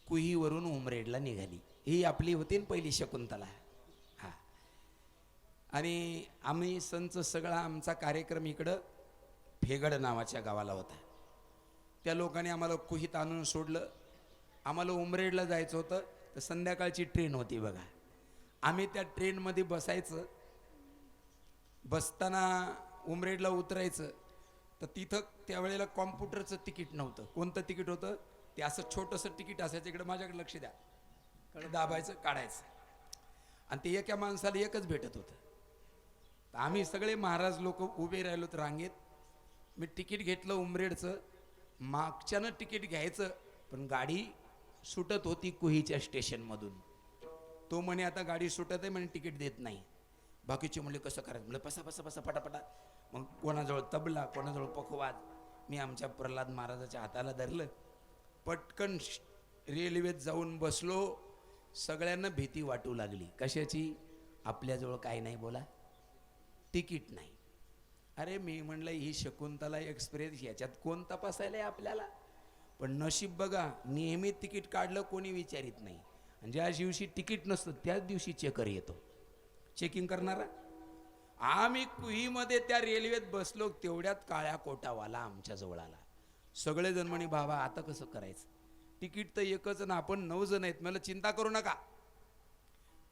कुहीवरून उमरेडला निघाली. ही आपली होती ना पहिली शकुंतला. हा, आणि आम्ही संच सगळा आमचा कार्यक्रम इकडं फेगड नावाच्या गावाला होता. त्या लोकांनी आम्हाला कुहीत आणून सोडलं. आम्हाला उमरेडला जायचं होतं तर संध्याकाळची ट्रेन होती बघा. आम्ही त्या ट्रेनमध्ये बसायचं. बसताना उमरेडला उतरायचं तर तिथं त्यावेळेला कॉम्प्युटरचं तिकीट नव्हतं. कोणतं तिकीट होतं ते असं छोटंसं तिकीट असायचं. इकडं माझ्याकडे लक्ष द्या. कडे दाबायचं, काढायचं, आणि ते एका माणसाला एकच भेटत होतं. तर आम्ही सगळे महाराज लोक उभे राहिलोत रांगेत. मी तिकीट घेतलं उमरेडचं. मागच्यानं तिकीट घ्यायचं पण गाडी सुटत होती कुहीच्या स्टेशनमधून. तो म्हणे आता गाडी सुटत आहे म्हणे, तिकीट देत नाही. बाकीचे म्हणले कसं करायचं? म्हणलं बसा बसा बसा पटापटा. मग कोणाजवळ तबला, कोणाजवळ पखवाज. मी आमच्या प्रल्हाद महाराजाच्या हाताला धरलं. पटकन रेल्वेत जाऊन बसलो. सगळ्यांना भीती वाटू लागली. कशाची? आपल्याजवळ काय नाही बोला, तिकीट नाही. अरे मी म्हणलं ही शकुंतला एक्सप्रेस याच्यात कोण तपासायला आहे आपल्याला? पण नशीब बघा, नेहमी तिकीट काढलं कोणी विचारित नाही. आणि ज्या दिवशी तिकीट नसतं त्याच दिवशी चेकर येतो, चेकिंग करणारा. आम्ही कुहीमध्ये त्या रेल्वेत बसलो. तेवढ्यात काळ्या कोटावाला आमच्या जवळ आला. सगळेजण म्हणे बाबा आता कसं करायचं? तिकीट तर एकच ना, आपण 9 जण आहेत. मला चिंता करू नका.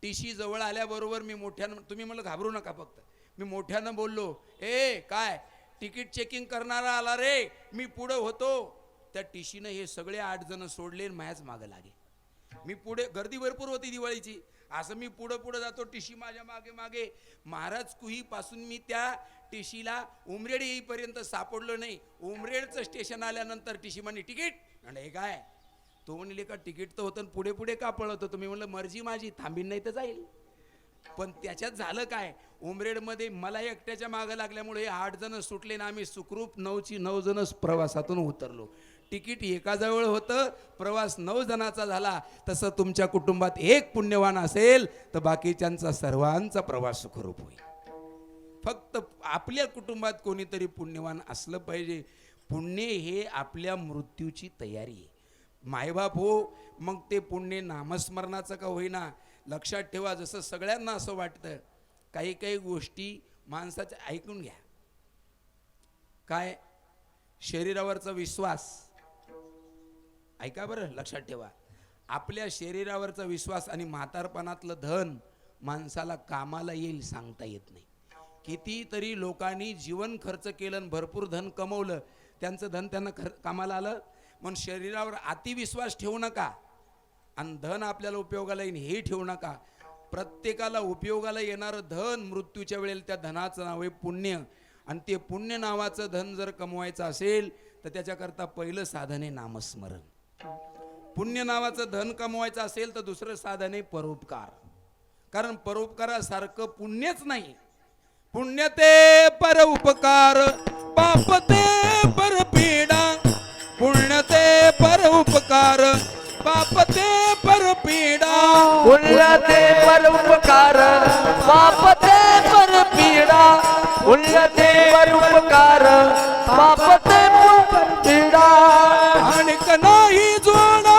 टीशी जवळ आल्याबरोबर मी मोठ्यानं, तुम्ही मला घाबरू नका, फक्त मी मोठ्यानं बोललो, ए काय तिकीट चेकिंग करणारा आला रे. मी पुढं होतो. त्या टीशीनं हे सगळे 8 जण सोडले आणि माझ्याच मागं लागे. मी पुढे, गर्दी भरपूर होती दिवाळीची. असं मी पुढं पुढं जातो, टीशी माझ्या मागे मागे. महाराज कुही पासून मी त्या टीशीला उमरेड येईपर्यंत सापडलो नाही. उमरेडचं स्टेशन आल्यानंतर टीशी म्हणे तिकीट. आणि हे काय? तो म्हणले का तिकीट तर होतं, पुढे पुढे का पळत होतो? मी म्हणलं मर्जी माझी, थांबीन नाही तर जाईल. पण त्याच्यात झालं काय, उमरेडमध्ये मला एकट्याच्या मागं लागल्यामुळे 8 जण सुटले ना. आम्ही सुखरूप 9 जणच प्रवासातून उतरलो. तिकीट एकाजवळ होतं, प्रवास 9 जणाचा झाला. तसं तुमच्या कुटुंबात एक पुण्यवान असेल तर बाकीच्यांचा सर्वांचा प्रवास सुखरूप होईल. फक्त आपल्या कुटुंबात कोणीतरी पुण्यवान असलं पाहिजे. पुण्य हे आपल्या मृत्यूची तयारी आहे. मायबाप हो, मग ते पुण्य नामस्मरणाचं का होईना. लक्षात ठेवा, जसं सगळ्यांना असं वाटतं काही काही गोष्टी माणसाच्या, ऐकून घ्या. काय? शरीरावरचा विश्वास, ऐका बरं, लक्षात ठेवा. आपल्या शरीरावरचा विश्वास आणि म्हातारपणातलं धन माणसाला कामाला येईल सांगता येत नाही. कितीतरी लोकांनी जीवन खर्च केलं आणि भरपूर धन कमवलं, त्यांचं धन त्यांना कामाला आलं. म्हणून शरीरावर अतिविश्वास ठेवू नका. आणि धन आपल्याला उपयोगाला येईल हे ठेवू नका. प्रत्येकाला उपयोगाला येणारं धन मृत्यूच्या वेळेला त्या धनाचं नाव आहे पुण्य. आणि ते पुण्य नावाचं धन जर कमवायचं असेल तर त्याच्याकरता पहिलं साधन आहे नामस्मरण. पुण्य नावाचं धन कमवायचं असेल तर दुसरं साधन आहे परोपकार. कारण परोपकारासारखं पुण्यच नाही. पुण्य ते पर उपकार, पाप ते पर पीडा. पुण्य ते पर उपकार, पाप ते पर पीडा. पुण्य ते पर उपकार, पाप ते पर पीडा. पुण्य ते पर उपकार, पाप ते पर पीडा. आणिक नाही जोडा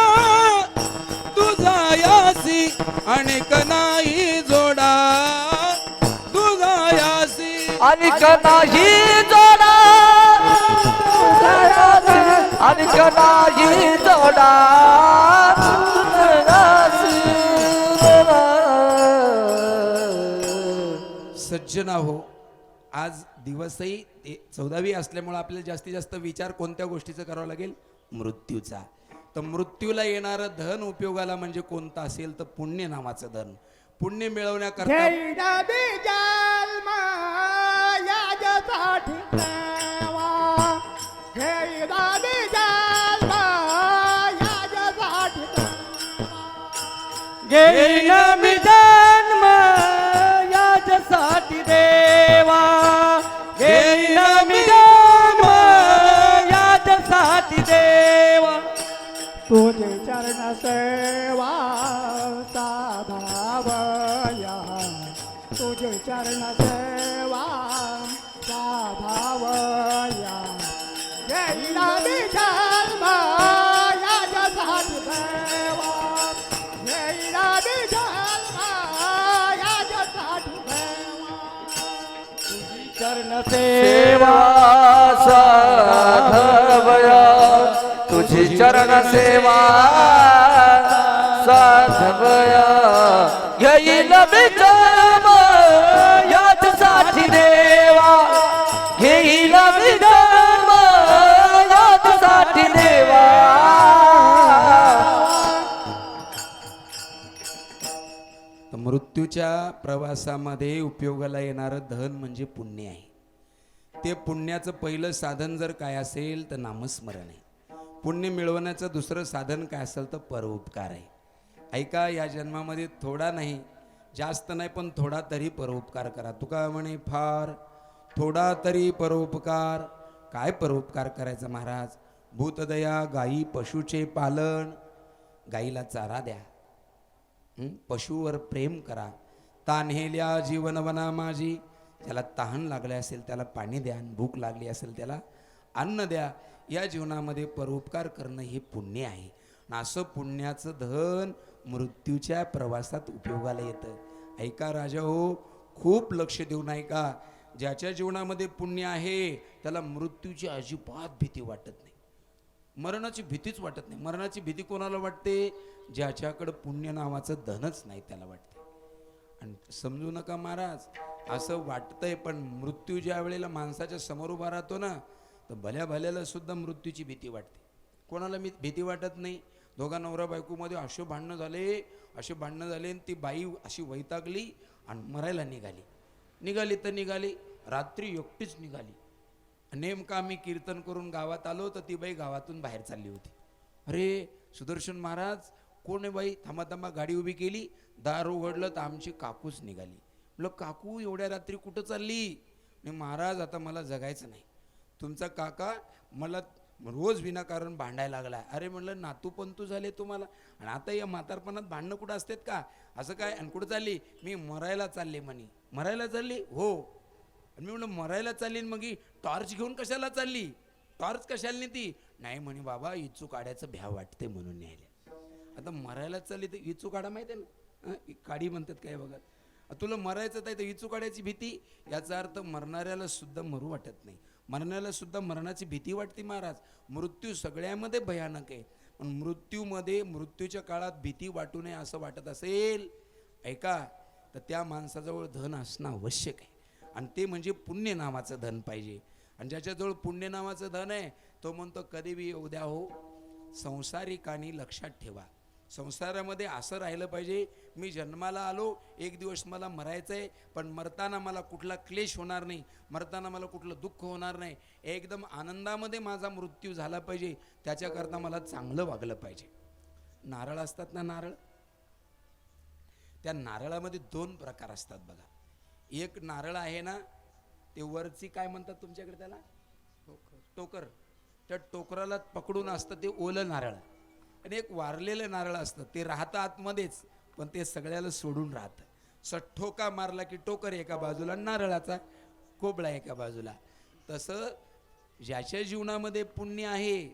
तुझा यासी अनेक नाही जोडा तुझायासी अनिक नाही जोडा अनिक नाही जोडा सज्जन हो, आज दिवसही 14वी असल्यामुळे आपल्याला जास्तीत जास्त विचार कोणत्या गोष्टीचा करावा लागेल? मृत्यूचा. तर मृत्यूला येणारं धन उपयोगाला म्हणजे कोणतं असेल तर पुण्य नावाचं धन. पुण्य मिळवण्याकरता घेईन मी जन्म याच्यासाठी देवा, घेईन मी जन्म याच्यासाठी देवा, तुझे चरण सेवा साधावया, तुझे चरण सेवा साधावया, घेईन मी जन्म याच्यासाठी देवा, घेईन मी जन्म याच्यासाठी देवा, तुझी चरण सेवा साधवया, तुझी चरण सेवा साधवया, घेईल मी जन्म याच्यासाठी देवा, घेईल मी जन्म याच्यासाठी देवा. तर मृत्यूच्या प्रवासामध्ये उपयोगाला येणारं धन म्हणजे पुण्य आहे. ते पुण्याचं पहिलं साधन जर काय असेल तर नामस्मरण आहे. पुण्य मिळवण्याचं दुसरं साधन काय असेल तर परोपकार आहे. ऐका, या जन्मामध्ये थोडा नाही जास्त नाही पण थोडा तरी परोपकार करा. तुका म्हणे फार थोडा तरी परोपकार. काय परोपकार करायचा महाराज? भूतदया, गायी पशुचे पालन, गाईला चारा द्या, पशुवर प्रेम करा. तान्हेल्या जीवनवना माझी, त्याला तहान लागले असेल त्याला पाणी द्या, भूक लागली असेल त्याला अन्न द्या. या जीवनामध्ये परोपकार करणं हे पुण्य आहे. आणि असं पुण्याचं धन मृत्यूच्या प्रवासात उपयोगाला येतं. ऐका राजा हो, खूप लक्ष देऊन ऐका. ज्याच्या जीवनामध्ये पुण्य आहे त्याला मृत्यूची अजिबात भीती वाटत नाही, मरणाची भीतीच वाटत नाही. मरणाची भीती कोणाला वाटते? ज्याच्याकडं पुण्य नावाचं धनच नाही त्याला वाटते. आणि समजू नका महाराज, असं वाटतंय पण मृत्यू ज्या वेळेला माणसाच्या समोर उभा राहतो ना, तर भल्या भल्याला सुद्धा मृत्यूची भीती वाटते. कोणाला भीती वाटत नाही? दोघा नवरा बायकोमध्ये असे भांडणं झाले आणि ती बाई अशी वैतागली आणि मरायला निघाली तर निघाली, रात्री एकटीच निघाली. नेमकं आम्ही कीर्तन करून गावात आलो तर ती बाई गावातून बाहेर चालली होती. अरे सुदर्शन महाराज, कोण आहे बाई? थांबा गाडी उभी केली, दार उघडलं तर आमची काकूच निघाली. म्हटलं काकू एवढ्या रात्री कुठं चालली? नाही महाराज, आता मला जगायचं नाही. तुमचा काका मला रोज विनाकारण भांडायला लागला. अरे म्हणलं नातू पंतू झाले तुम्हाला, आणि आता या म्हातारपणात भांडणं कुठं असतात का? असं काय? आणि कुठं चालली? मी मरायला चालले म्हणे. मरायला चालली? हो. आणि मी म्हणलं मरायला चालली मग ही टॉर्च घेऊन कशाला चालली? टॉर्च कशाला नाही ती? नाही म्हणे बाबा, इचू काढायचं भ्या वाटते म्हणून न्यायला. आता मरायला चालली तर इचू काढा माहिती आहे ना, काडी म्हणतात काय बघा. तुला मरायचं तर इचू काढायची भीती, याचा अर्थ मरणाऱ्याला सुद्धा मरू वाटत नाही, मरण्याला सुद्धा मरणाची भीती वाटते महाराज. मृत्यू सगळ्यामध्ये भयानक आहे, पण मृत्यूमध्ये मृत्यूच्या काळात भीती वाटू नये असं वाटत असेल ऐका, तर त्या माणसाजवळ धन असणं आवश्यक आहे. आणि ते म्हणजे पुण्य नावाचं धन पाहिजे. आणि ज्याच्याजवळ पुण्य नावाचं धन आहे तो म्हणतो कधी बी येऊ द्या हो, संसारिकांनी लक्षात ठेवा, संसारामध्ये असं राहिलं पाहिजे, मी जन्माला आलो, एक दिवस मला मरायचं आहे, पण मरताना मला कुठला क्लेश होणार नाही, मरताना मला कुठलं दुःख होणार नाही, एकदम आनंदामध्ये माझा मृत्यू झाला पाहिजे, त्याच्याकरता मला चांगलं वागलं पाहिजे. नारळ असतात ना, नारळ, त्या नारळामध्ये दोन प्रकार असतात बघा. एक नारळ आहे ना, ते वरची काय म्हणतात तुमच्याकडे त्याला? टोकर. त्या टोकराला पकडून असतं ते ओलं नारळ. आणि एक वारलेलं नारळ असतं, ते राहतं आतमध्येच, पण ते सगळ्याला सोडून राहतं. ठोका मारला की टोकर एका बाजूला, नारळाचा कोबळा एका बाजूला. तसं ज्याच्या जीवनामध्ये पुण्य आहे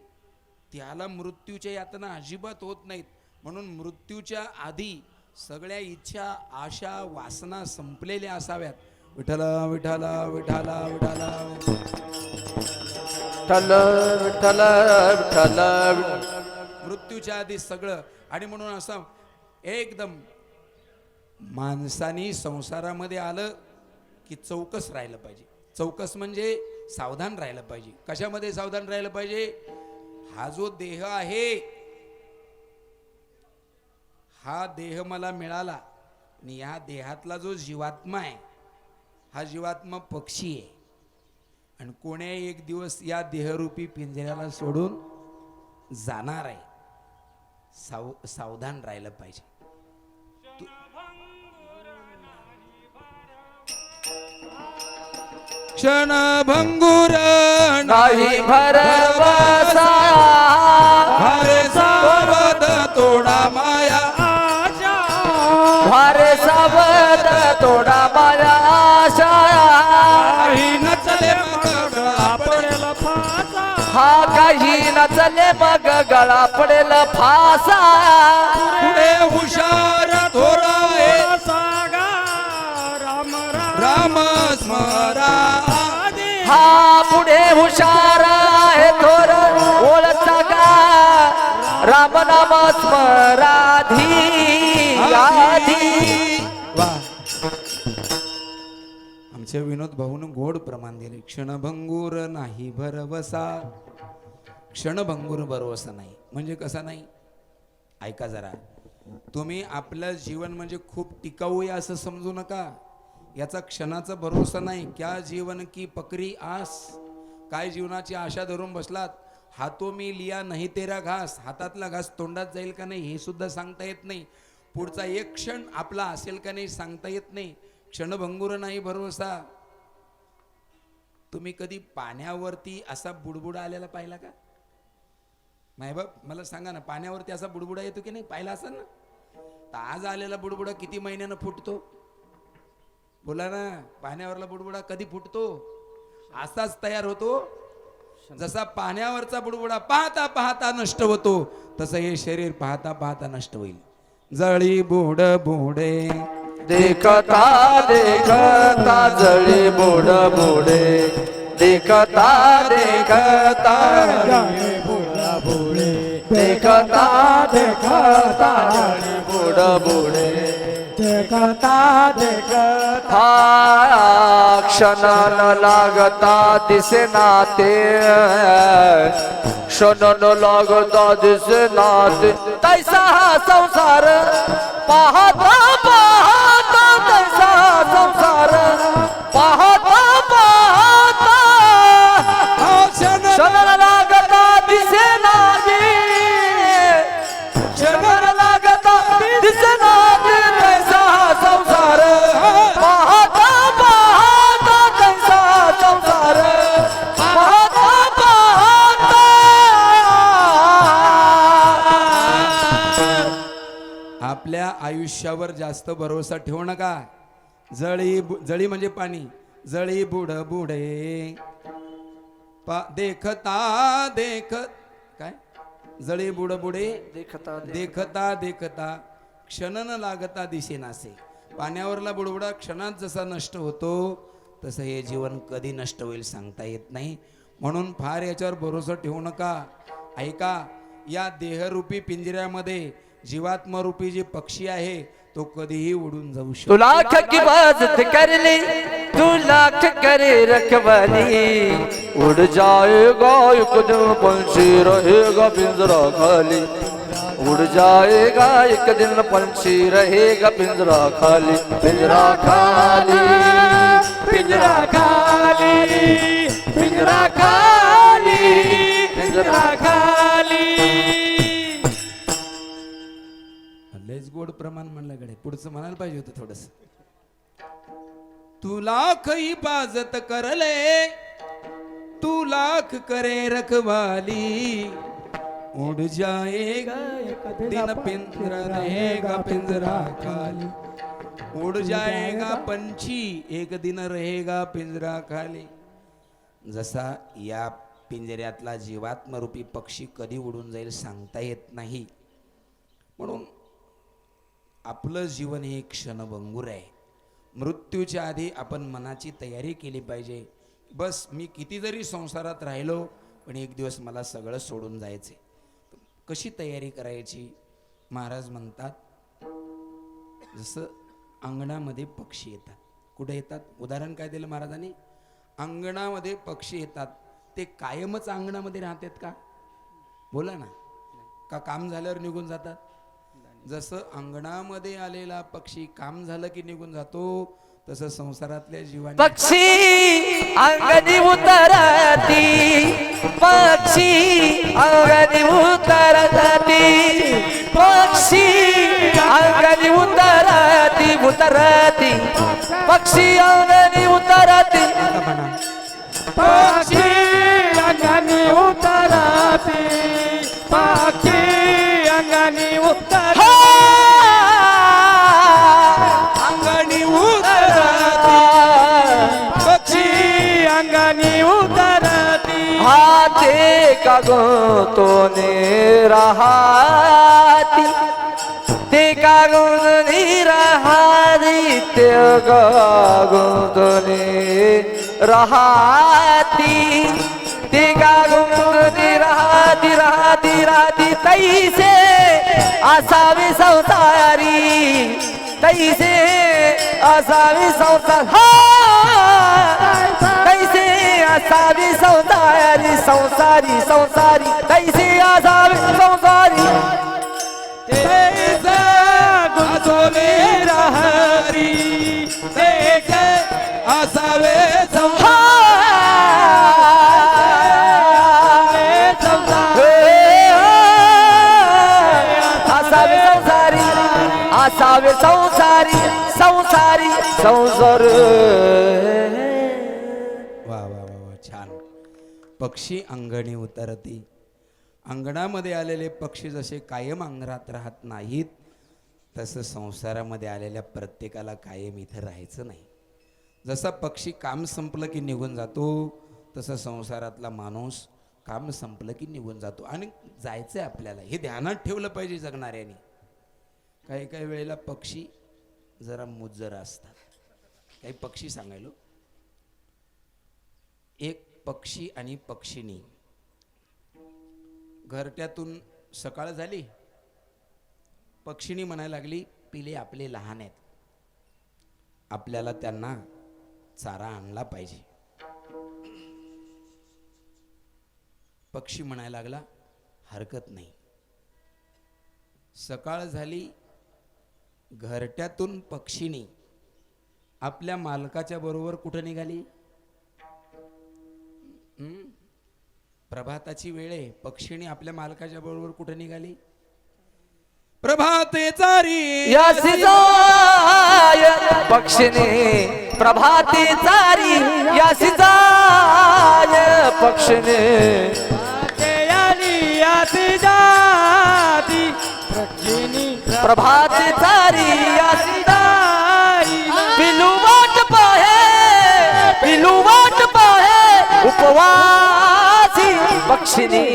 त्याला मृत्यूच्या यातना अजिबात होत नाहीत. म्हणून मृत्यूच्या आधी सगळ्या इच्छा आशा वासना संपलेल्या असाव्यात. विठला विठला विठला विठला विठ्ठल विठ्ठल विठ्ठल. मृत्यूच्या आधी सगळं. आणि म्हणून असं एकदम माणसानी संसारामध्ये आलं की चौकस राहिलं पाहिजे. चौकस म्हणजे सावधान राहिलं पाहिजे. कशामध्ये सावधान राहिलं पाहिजे? हा जो देह आहे, हा देह मला मिळाला आणि ह्या देहातला जो जीवात्मा आहे, हा जीवात्मा पक्षी आहे आणि कोण्याही एक दिवस या देहरूपी पिंजऱ्याला सोडून जाणार आहे. सावधान राहिलं पाहिजे. क्षणभंगुर नाही भरवसा, हरे सावध तोडा माया, भारे सावध तोडा माया आशा. नचले मग गळा पडेल फासा, हा काही नचले मग गळा पडेल फासा. पुढे हुशार थोरा आहे सागा राम स्मरा. हा पुढे हुशार आहे थोर ओळचा का राम नाम स्मराधी आधी. वा. आमच्या विनोद भाऊन गोड प्रमाण दिले. क्षणभंगूर नाही भरवसा. क्षणभंगूर भरवसा नाही म्हणजे कसा नाही? ऐका जरा. तुम्ही आपलं जीवन म्हणजे खूप टिकाऊ आहे असं समजू नका. याचा क्षणाचा भरोसा नाही. क्या जीवन की पकरी आस. काय जीवनाची आशा धरून बसलात? हातो मी लिया नाही तेरा घास. हातातला घास तोंडात जाईल का नाही हे सुद्धा सांगता येत नाही. पुढचा एक क्षण आपला असेल का नाही सांगता येत नाही. क्षणभंगूर नाही भरोसा. तुम्ही कधी पाण्यावरती असा बुडबुडा आलेला पाहिला का? नाही बाप, मला सांगा ना, पाण्यावरती असा बुडबुडा येतो की नाही? पाहिला असेल ना. तर आज आलेला बुडबुडा किती महिन्यानं फुटतो? बोला ना. पाण्यावरला बुडबुडा कधी फुटतो? असाच तयार होतो. जसा पाण्यावरचा बुडबुडा पाहता पाहता नष्ट होतो, तसं हे शरीर पाहता पाहता नष्ट होईल. जळी बुड बुडे देखता देखता जळी बुड बुडे. देखता देखता देखता देखता जळी बुड बुडे. देखता देखता क्षण न लागता दिसेना ते. क्षण न लागता दिसेना ते. तैसा हा संसार पाहता पाहता. तैसा हा संसार पाहता पाहता. क्षण न लागता दिसेना ते. क्षण न लागता दिसेना ते. तैसा हा संसार पाहता पाहता. तैसा हा संसार पाहता पाहता. आपल्या आयुष्यावर जास्त भरोसा ठेवू नका. जळी म्हणजे पाणी. जळी बुड बुडे देखता देखत काय? जळी बुड बुडे देखता देखता देखता क्षण न लागता दिसेनासे. पाण्यावरला बुडबुडा क्षणात जसा नष्ट होतो, तसं हे जीवन कधी नष्ट होईल सांगता येत नाही. म्हणून फार याच्यावर भरोसा ठेवू नका. ऐका, या देहरूपी पिंजऱ्यामध्ये जीवात्मरूपी जे पक्षी आहे तो कधीही उडून जाऊ शकतो. तू लाख की बाजत कर ली, तू लाख करे रखवाली. उड़ जाएगा एक दिन पंछी रहेगा पिंजरा खाली. उड़ जाएगा एक दिन पंछी रहेगा पिंजरा खाली. पिंजरा खाली पिंजरा खाली पिंजरा खाली पिंजरा खाली. लयच गोड प्रमाण म्हणलं गडे. पुढचं म्हणायला पाहिजे होतं थोडस. तू लाख हिफाजत करले, तू लाख करे रखवाली. उड़ जाएगा एक दिन पिंजरा रहेगा पिंजरा खाली. उड़ जाएगा पंछी एक दिन रहेगा पिंजरा खाली. जसा या पिंजऱ्यातला जीवात्मरूपी पक्षी कधी उडून जाईल सांगता येत नाही. म्हणून आपलं जीवन हे क्षणभंगूर आहे. मृत्यूच्या आधी आपण मनाची तयारी केली पाहिजे. बस मी किती जरी संसारात राहिलो पण एक दिवस मला सगळं सोडून जायचे. कशी तयारी करायची? महाराज म्हणतात, जसं अंगणामध्ये पक्षी येतात. कुठे येतात? उदाहरण काय दिलं महाराजांनी? अंगणामध्ये पक्षी येतात. ते कायमच अंगणामध्ये राहतात का? बोला ना. का काम झाल्यावर निघून जातात? जसं अंगणामध्ये आलेला पक्षी काम झालं की निघून जातो, तसं संसारातल्या जीवाने पक्षी अंगणी उतरती, पक्षी अंगणी उतरती, पक्षी अंगणी उतरती, उतरती, पक्षी अंगणी उतरती, पक्षी अंगणी उतरती, पक्षी अंगणी उतरती, अंगणी उतरती, पक्षी अंगणी उतरती. हाते का गुंतोने राहती, ते का गुंतोने राहती, ते का गुंतोने राहती, ते का गुंतोने राहती, राहती, राहती. तैसे असावे संसारी, तैसे असावे संसार, तैसे असावे संसारी, संसारी, संसारी, तैसे असावे संसारी. तेज गुंतोने राहती, तेज असावे असावे संसारी, असावे संसारी, संसारी, संसार. वा वा वा वा, छान. पक्षी अंगणी उतरती. अंगणामध्ये आलेले पक्षी जसे कायम अंगणात राहत नाहीत, तसं संसारामध्ये आलेल्या प्रत्येकाला कायम इथं राहायचं नाही. जसा पक्षी काम संपलं की निघून जातो, तसं संसारातला माणूस काम संपलं की निघून जातो. आणि जायचं आहे आपल्याला, हे ध्यानात ठेवलं पाहिजे जगणाऱ्याने. काही काही वेळेला पक्षी जरा मुज्जर असतात. काही पक्षी सांगायलो, एक पक्षी आणि पक्षिणी घरट्यातून सकाळ झाली, पक्षिणी म्हणायला लागली, पिले आपले लहान आहेत, आपल्याला त्यांना चारा आणला पाहिजे. पक्षी म्हणायला लागला, हरकत नाही. सकाळ झाली, घरट्यातून पक्षिणी आपल्या मालकाच्या बरोबर कुठं निघाली? प्रभाताची वेळ आहे. पक्षिणी आपल्या मालकाच्या बरोबर कुठं निघाली? प्रभाते चारी यासी जाय, पक्षिणे प्रभाती चारी, यासी जाय, पक्षिणे यासी जाती, पक्षिणी प्रभाती चारी, यासी जाय. पिलू वाट पाहे, पिलू वाट पाहे, उपवासी, पक्षिणी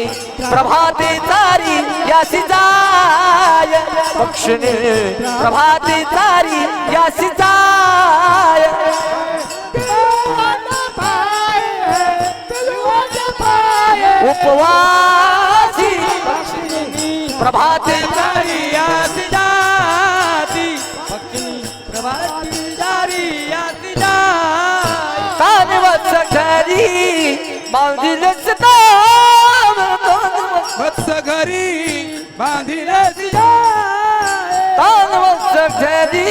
प्रभाती चारी, यासी जाय, पक्षिणी प्रभाती चारी, यासी जाय. उपवासी, प्रभाती चारी, यासी जाती, पक्षिणी प्रभाती चारी, यासी जाय. कान वत्स घरी बांधिलच दाम, वत्स घरी बांधिलच कान वत्स घरी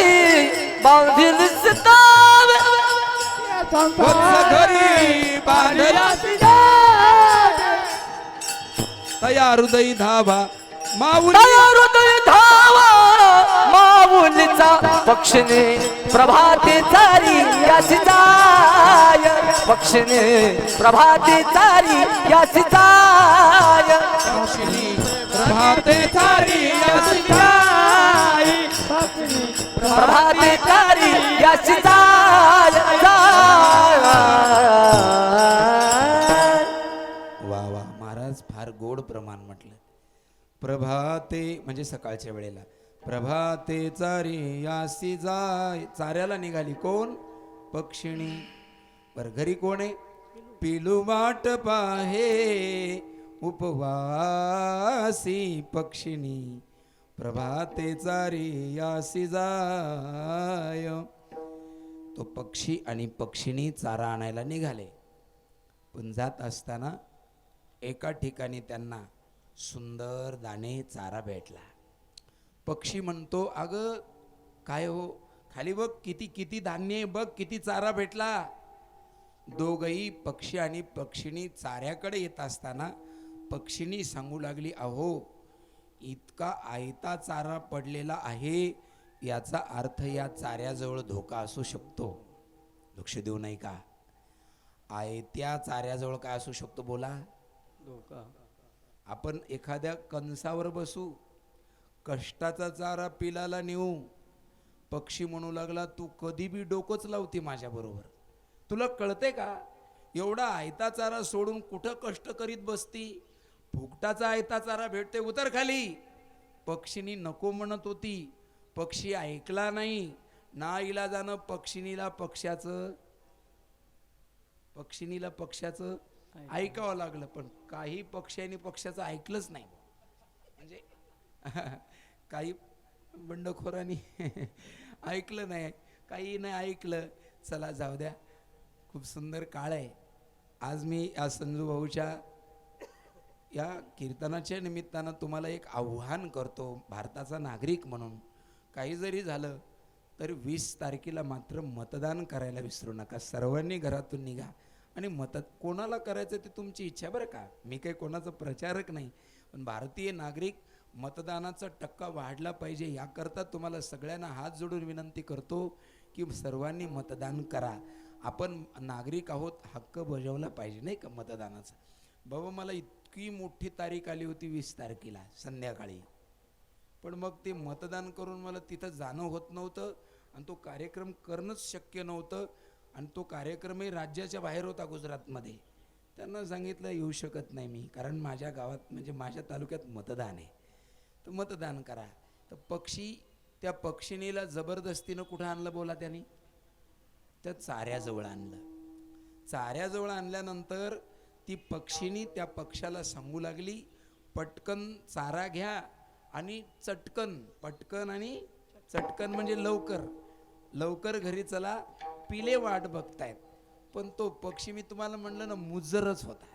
बांधिलच दाम, वत्स घरी बांधिलच. तयार हृदय धावा माऊली, तयार हृदय धावा माऊलीचा, पक्षिणे प्रभाती चारी, यासी जाय, पक्षिणे प्रभाती चारी, यासी जाय. पक्षिणी प्रभाते चारी, यासी जाय, प्रभाती चारी, यासी जाय, जाय. वा वा, महाराज फार गोड प्रमाण म्हटलं. प्रभाते म्हणजे सकाळच्या वेळेला, प्रभाते चारी यासी जाय. चाऱ्याला निघाली कोण? पक्षिणी. बर घरी कोण आहे? पिलू वाट पाहे उपवासी पक्षिणी. प्रभाते चारी यासी जाय. तो पक्षी आणि पक्षिणी चारा आणायला निघाले. पण जात असताना एका ठिकाणी त्यांना सुंदर दाणे चारा भेटला. पक्षी म्हणतो, अगं काय हो, खाली बघ किती किती धान्य आहे, बघ किती चारा भेटला. दोघही पक्षी आणि पक्षिणी चाऱ्याकडे येत असताना पक्षिणी सांगू लागली, अहो इतका आयता चारा पडलेला आहे, याचा अर्थ या चाऱ्याजवळ धोका असू शकतो. लक्ष देऊ नाही का? आयत्या चाऱ्याजवळ काय असू शकतो बोला? धोका. आपण एखाद्या कणसावर बसू, कष्टाचा चारा पिलाला नेऊ, पक्षी म्हणू लागला, तू कधी बी डोकंच लावते माझ्या बरोबर, तुला कळते का? एवढा आयता चारा सोडून कुठं कष्ट करीत बसती? फुकटाचा आयता चारा भेटते, उतर खाली. पक्षिणी नको म्हणत होती, पक्षी ऐकला नाही. ना इलाजानं पक्षिणीला पक्षाचं ऐकावं लागलं. पण काही पक्ष्यांनी पक्षाचं ऐकलंच नाही. म्हणजे काही बंडखोरांनी ऐकलं नाही, काही नाही ऐकलं. चला जाऊ द्या, खूप सुंदर काळ आहे. आज मी या संजू भाऊच्या या कीर्तनाच्या निमित्तानं तुम्हाला एक आव्हान करतो, भारताचा नागरिक म्हणून. काही जरी झालं तर 20 तारखेला मात्र मतदान करायला विसरू नका. सर्वांनी घरातून निघा आणि कोणाला करायचं ते तुमची इच्छा, बरं का? मी काही कोणाचा प्रचारक नाही, पण भारतीय नागरिक मतदानाचा टक्का वाढला पाहिजे, याकरता तुम्हाला सगळ्यांना हात जोडून विनंती करतो की सर्वांनी मतदान करा. आपण नागरिक आहोत, हक्क बजावला पाहिजे, नाही का मतदानाचा. बाबा मला इतकी मोठी तारीख आली होती 20 तारखेला संध्याकाळी, पण मग ते मतदान करून मला तिथं जाणं होत नव्हतं आणि तो कार्यक्रम करणंच शक्य नव्हतं. आणि तो कार्यक्रमही राज्याच्या बाहेर होता, गुजरातमध्ये. त्यांना सांगितलं येऊ शकत नाही मी, कारण माझ्या गावात म्हणजे माझ्या तालुक्यात मतदान आहे, तर मतदान करा. तर त्या पक्षिणीला जबरदस्तीनं कुठं आणलं बोला त्यांनी? त्या चाऱ्याजवळ आणलं. चाऱ्याजवळ आणल्यानंतर ती पक्षिणी त्या पक्षाला सांगू लागली, पटकन चारा घ्या आणि पटकन आणि चटकन म्हणजे लवकर लवकर घरी चला, पिले वाट बघतायत. पण तो पक्षी, मी तुम्हाला म्हणलं ना, मुजरच होता.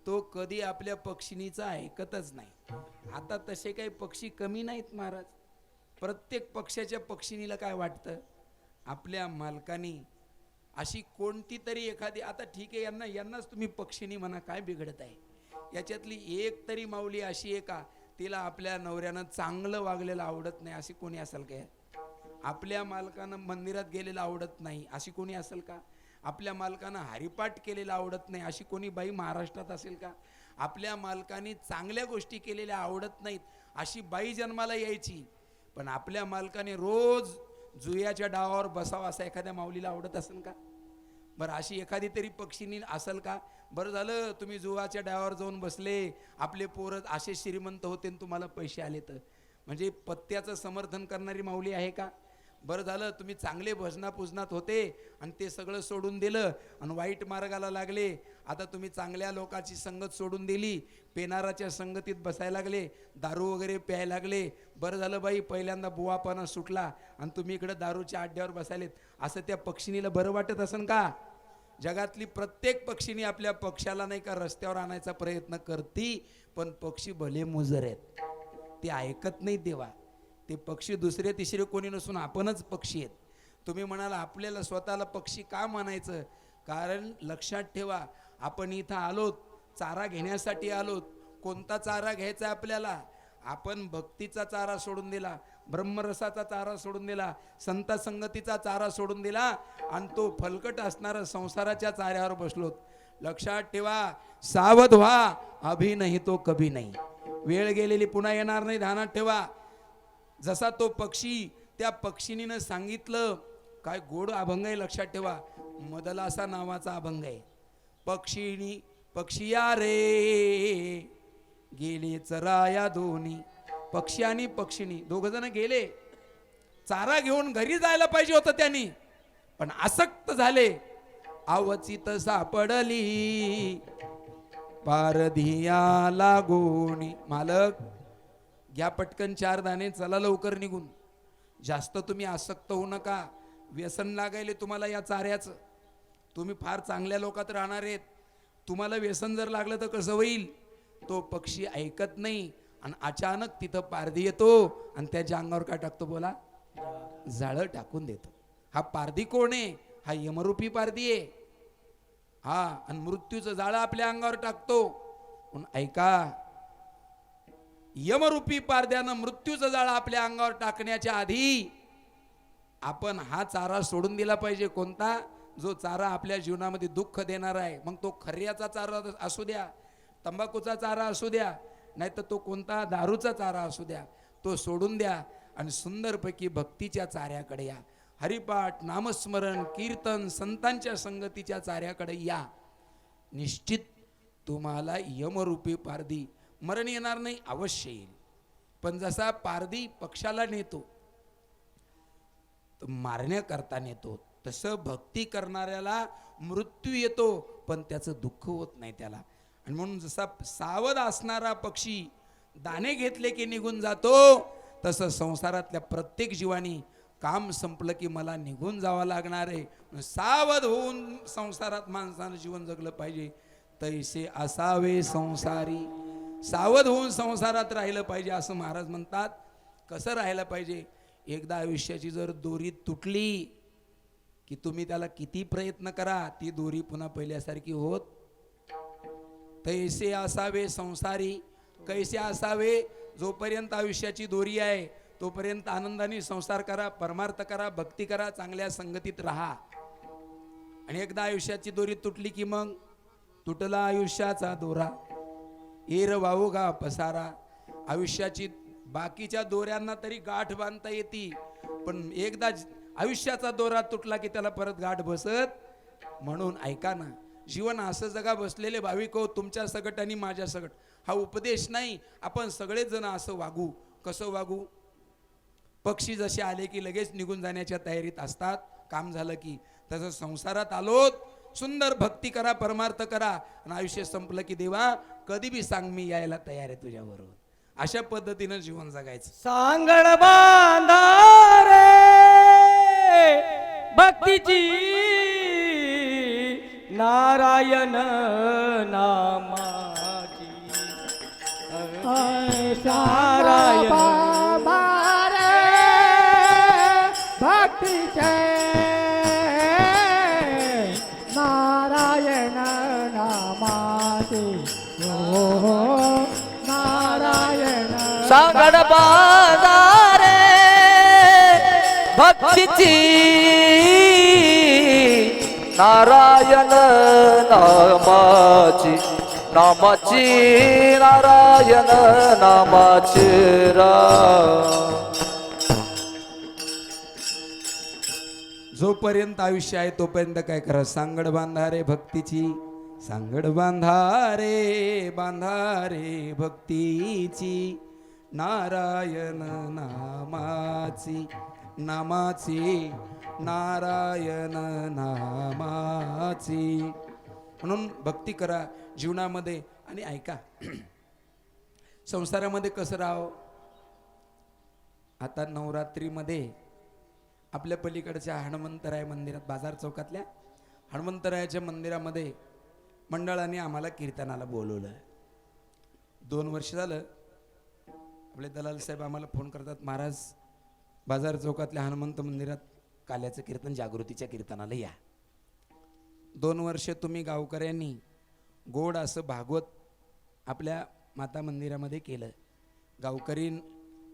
तो कधी आपल्या पक्षिणीचा ऐकतच नाही. आता तसे काही पक्षी कमी नाहीत महाराज. प्रत्येक पक्षाच्या पक्षिणीला काय वाटतं, आपल्या मालकानी अशी कोणती तरी एखादी, आता ठीक आहे यांनाच तुम्ही पक्षिणी म्हणा, काय बिघडत आहे? याच्यातली एक तरी माऊली अशी आहे का तिला आपल्या नवऱ्यानं चांगलं वागलेलं आवडत नाही? अशी कोणी असेल काय? आपल्या मालकानं मंदिरात गेलेलं आवडत नाही अशी कोणी असेल का? आपल्या मालकानं हरिपाठ केलेला आवडत नाही अशी कोणी बाई महाराष्ट्रात असेल का? आपल्या मालकाने चांगल्या गोष्टी केलेल्या आवडत नाहीत अशी बाई जन्माला यायची, पण आपल्या मालकाने रोज जुयाच्या डावावर बसावं असं एखाद्या माऊलीला आवडत असेल का? बरं, अशी एखादी तरी पक्षीनी असेल का? बरं झालं तुम्ही जुवाच्या डावावर जाऊन बसले, आपले पोरं असे श्रीमंत होते आणि तुम्हाला पैसे आले तर, म्हणजे पत्त्याचं समर्थन करणारी माऊली आहे का? बरं झालं तुम्ही चांगले भजनापूजनात होते आणि ते सगळं सोडून दिलं आणि वाईट मार्गाला लागले. आता तुम्ही चांगल्या लोकांची संगत सोडून दिली, पेनाराच्या संगतीत बसायला लागले, दारू वगैरे प्यायला लागले. बरं झालं बाई, पहिल्यांदा बुवापणा सुटला आणि तुम्ही इकडे दारूच्या अड्ड्यावर बसायलेत, असं त्या पक्षिणीला बरं वाटत असेल का? जगातली प्रत्येक पक्षिणी आपल्या पक्षाला नाही का रस्त्यावर आणायचा प्रयत्न करती, पण पक्षी भले मुजर आहेत, ते ऐकत नाही. देवा, ते पक्षी दुसरे तिसरे कोणी नसून आपणच पक्षी आहेत. तुम्ही म्हणाला आपल्याला स्वतःला पक्षी का म्हणायचं? कारण लक्षात ठेवा, आपण इथं आलोत चारा घेण्यासाठी आलोत. कोणता चारा घ्यायचा आपल्याला? आपण भक्तीचा चारा सोडून दिला, ब्रह्मरसाचा चारा सोडून दिला, संत संगतीचा चारा सोडून दिला आणि तो फलकट असणारा संसाराच्या चाऱ्यावर बसलोत. लक्षात ठेवा, सावध व्हा, अभी नाही तो कभी नाही. वेळ गेलेली पुन्हा येणार नाही, ध्यानात ठेवा. जसा तो पक्षी, त्या पक्षिणीनं सांगितलं, काय गोड अभंग आहे, लक्षात ठेवा. मदलासा नावाचा अभंग आहे. पक्षिया रे गेले चराया दोन्ही, पक्षी आणि पक्षिणी दोघ जण गेले, चारा घेऊन घरी जायला पाहिजे होतं त्यांनी, पण आसक्त झाले. अवचित सापडली पारधिया लागोनी. मालक घ्या पटकन 4 दाणे, चला लवकर निघून. जास्त तुम्ही आसक्त होऊ नका, व्यसन लागायले तुम्हाला या चाऱ्याचं. तुम्ही फार चांगल्या लोकात राहणार आहेत, तुम्हाला व्यसन जर लागलं तर कसं होईल. तो पक्षी ऐकत नाही आणि अचानक तिथं पारधी येतो आणि त्याच्या अंगावर काय टाकतो बोला, जाळं टाकून देतो. हा पारधी कोण आहे? हा यमरूपी पारधी आहे. हा, आणि मृत्यूचं जाळं आपल्या अंगावर टाकतो. पण ऐका, यमरूपी पारध्यानं मृत्यूचं जाळं आपल्या अंगावर टाकण्याच्या आधी आपण हा चारा सोडून दिला पाहिजे. कोणता? जो चारा आपल्या जीवनामध्ये दुःख देणार आहे. मग तो खर्याचा चारा असू द्या, तंबाखूचा चारा असू द्या, नाहीतर तो कोणता दारूचा चारा असू द्या, तो सोडून द्या आणि सुंदरपैकी भक्तीच्या चाऱ्याकडे या. हरिपाठ, नामस्मरण, कीर्तन, संतांच्या संगतीच्या चाऱ्याकडे या. निश्चित तुम्हाला यमरूपी पारधी मरण येणार नाही, अवश्य येईल. पण जसा पारधी पक्षाला नेतो मारण्याकरता नेतो, तसं भक्ती करणाऱ्याला मृत्यू येतो पण त्याचं दुःख होत नाही त्याला. आणि म्हणून जसा सावध असणारा पक्षी दाणे घेतले की निघून जातो, तसं संसारातल्या प्रत्येक जीवानी काम संपलं की मला निघून जावं लागणार आहे. सावध होऊन संसारात माणसानं जीवन जगलं पाहिजे. तैसे असावे संसारी, सावध होऊन संसारात राहिलं पाहिजे असं महाराज म्हणतात. कसं राहायला पाहिजे? एकदा आयुष्याची जर दोरी तुटली की तुम्ही त्याला किती प्रयत्न करा, ती दोरी पुन्हा पहिल्यासारखी होत. तैसे असावे संसारी, कैसे असावे? जोपर्यंत आयुष्याची दोरी आहे तोपर्यंत आनंदाने संसार करा, परमार्थ करा, भक्ती करा, चांगल्या संगतीत राहा. आणि एकदा आयुष्याची दोरी तुटली की मग तुटला आयुष्याचा दोरा, एर वाहू गा पसारा. आयुष्याची बाकीच्या दोऱ्यांना तरी गाठ बांधता येते, पण एकदा आयुष्याचा दोरा तुटला की त्याला परत गाठ बसत. म्हणून ऐका ना, जीवन असं जगा बसलेले भाविक हो, तुमच्या सकट आणि माझ्या सकट. हा उपदेश नाही, आपण सगळेच जण असं वागू. कसं वागू? पक्षी जसे आले की लगेच निघून जाण्याच्या तयारीत असतात, काम झालं की. तसं संसारात आलोत, सुंदर भक्ती करा, परमार्थ करा, आणि आयुष्य संपलं की देवा कधी बी सांग, मी यायला तयार आहे तुझ्या बरोबर. अशा पद्धतीनं जीवन जगायचं. सांगड बांधा रे भक्तीची, नारायण नामाची. नारायण भक्तीचे, नारायण नामाचे, हो नारायण. सांगड बांधा रे भक्तीची, नारायण नामाची, नामाची नारायण नामाची रा. जोपर्यंत आयुष्य आहे तोपर्यंत काय करा? सांगड बांधा रे भक्तीची, सांगड बांधा रे भक्तीची, नारायण नामाची, नामाची नारायण नामाची. म्हणून भक्ती करा जीवनामध्ये. आणि ऐका, संसारामध्ये कसं राहावं? आता नवरात्रीमध्ये आपल्या पलीकडच्या हनुमंतराय मंदिरात, बाजार चौकातल्या हनुमंतरायाच्या मंदिरामध्ये मंडळाने आम्हाला कीर्तनाला बोलवलं. 2 वर्ष झालं आपले दलाल साहेब आम्हाला फोन करतात, महाराज बाजार चौकातल्या हनुमंत मंदिरात काल्याचं कीर्तन, जागृतीच्या कीर्तनाला या. 2 वर्ष तुम्ही गावकऱ्यांनी गोड असं भागवत आपल्या माता मंदिरामध्ये केलं. गावकरी